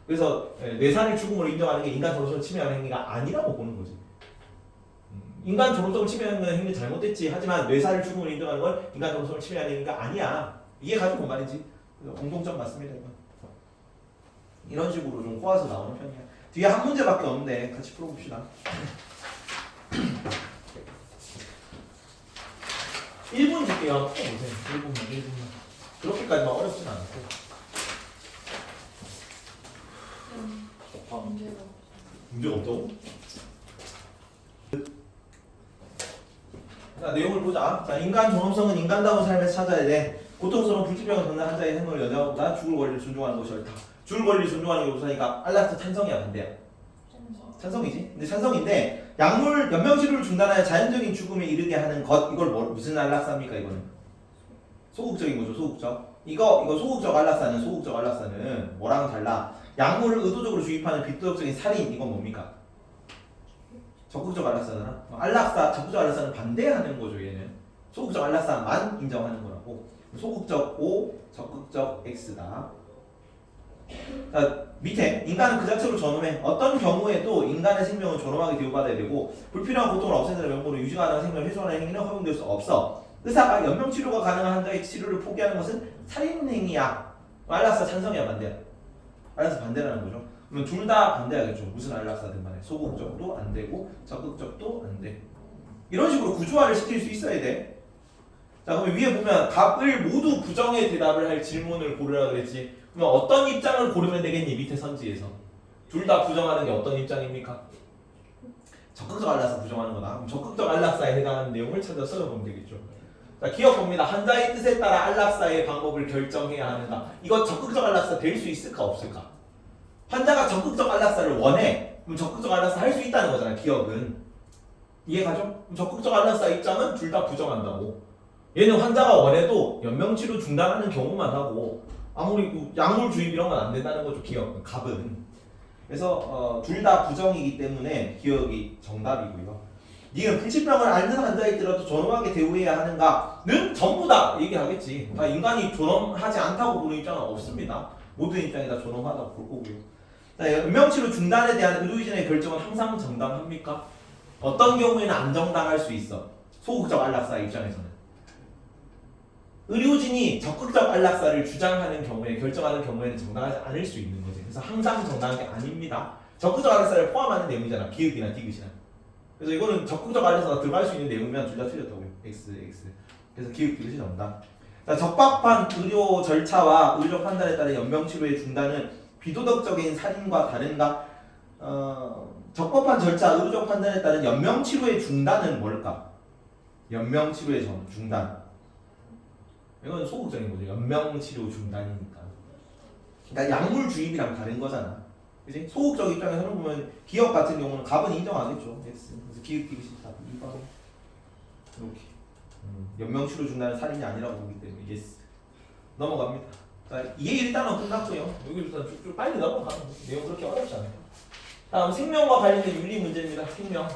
그래서 뇌사를 죽음으로 인정하는 게 인간 존엄성을 침해하는 행위가 아니라고 보는 거지. 인간 존엄성을 침해하는 건 행위 잘못됐지. 하지만 뇌사를 죽음으로 인정하는 건 인간 존엄성을 침해하는 행위가 아니야. 이게 가지고 뭔 말인지. 공통점 맞습니다. 이건. 이런 식으로 좀 꼬아서 나오는 편이야. 뒤에 한 문제밖에 없는데 같이 풀어봅시다. 1분 줄게요. 보세요. 1분만. 그렇게까지만 어렵진 않고. 문제가 없다고? 자, 내용을 보자. 자, 인간 존엄성은 인간다운 삶에서 찾아야 돼. 고통스러운 불치병을 겪는 한자의 생명을 여자보다 죽을 권리를 존중하는 것이 옳다. 죽을 권리를 존중하는 게 우선이니까 알라스 찬성이야 반대야? 찬성이지. 근데 찬성인데 약물 연명치료를 중단하여 자연적인 죽음에 이르게 하는 것 이걸 무슨 안락사입니까 이거는? 소극적인 거죠. 소극적. 이거 소극적 안락사는 뭐랑 달라? 약물을 의도적으로 주입하는 비도덕적인 살인 이건 뭡니까? 적극적 안락사잖아. 적극적 안락사는 반대하는 거죠 얘는. 소극적 안락사만 인정하는 거라고. 소극적 O, 적극적 X다. 자, 밑에 인간은 그 자체로 존엄해. 어떤 경우에도 인간의 생명은 존엄하게 대우받아야 되고 불필요한 고통을 없애는 명목으로 유지 가능한 생명을 훼손하는 행위는 허용될 수 없어. 의사가 연명치료가 가능한 환자의 치료를 포기하는 것은 살인 행위야. 안락사 찬성이야 반대야? 안락사 반대라는 거죠. 그러면 둘 다 반대하겠죠. 무슨 안락사든 간에 소극적도 안 되고 적극적도 안 돼. 이런 식으로 구조화를 시킬 수 있어야 돼. 자, 그럼 위에 보면 답을 모두 부정의 대답을 할 질문을 고르라 그랬지. 그러면 어떤 입장을 고르면 되겠니? 밑에 선지에서 둘 다 부정하는 게 어떤 입장입니까? 적극적 안락사 부정하는 거다. 그럼 적극적 안락사에 해당하는 내용을 찾아 써보면 되겠죠. 자, 기억 봅니다. 환자의 뜻에 따라 안락사의 방법을 결정해야 하는가. 이거 적극적 안락사 될 수 있을까 없을까? 환자가 적극적 안락사를 원해. 그럼 적극적 안락사 할 수 있다는 거잖아. 기억은 이해가죠? 그럼 적극적 안락사 입장은 둘 다 부정한다고. 얘는 환자가 원해도 연명치료 중단하는 경우만 하고 아무리 약물 주입 이런 건 안 된다는 거죠. 기억, 갑은. 그래서 둘 다 부정이기 때문에 기억이 정답이고요. 니은 불치병을 앓는 환자에 있더라도 존엄하게 대우해야 하는가는 전부 다 얘기하겠지. 다 인간이 존엄하지 않다고 보는 입장은 없습니다. 모든 입장이 다 존엄하다고 볼 거고요. 연명치료 중단에 대한 의료진의 결정은 항상 정당합니까? 어떤 경우에는 안 정당할 수 있어. 소극적 안락사 입장에서는. 의료진이 적극적 안락사를 주장하는 경우에 결정하는 경우에는 정당하지 않을 수 있는 거지. 그래서 항상 정당한 게 아닙니다. 적극적 안락사를 포함하는 내용이잖아. 기읍이나 디귿이나. 그래서 이거는 적극적 안락사가 들어갈 수 있는 내용이면 둘 다 틀렸다고요. X. 그래서 기읍 디귿이 정답. 자, 적법한 의료 절차와 의료적 판단에 따른 연명치료의 중단은 비도덕적인 살인과 다른가? 적법한 절차, 의료적 판단에 따른 연명치료의 중단은 뭘까? 연명치료의 중단. 이건 소극적인 거죠. 연명치료 중단이니까. 그러니까 약물 주입이랑 다른 거잖아. 그지? 소극적 입장에서는 보면 기업 같은 경우는 갑은 인정하겠죠. X. 그래서 기읍 디귿이 답 2번. 이렇게. 연명치료 중단은 살인이 아니라고 보기 때문에 yes. 넘어갑니다. 자, 이게 일단은 끝났고요. 여기 일단 쭉 빨리 넘어가는 거예요. 내용 그렇게 어렵지 않아요. 다음 생명과 관련된 윤리 문제입니다. 생명.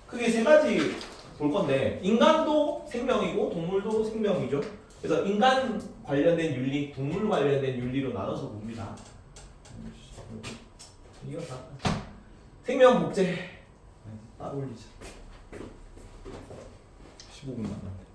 크게 세 가지 볼 건데 인간도 생명이고 동물도 생명이죠. 그래서 인간 관련된 윤리, 동물 관련된 윤리로 나눠서 봅니다. 이거 다 생명 복제 따로 올리자. 15분 남았네.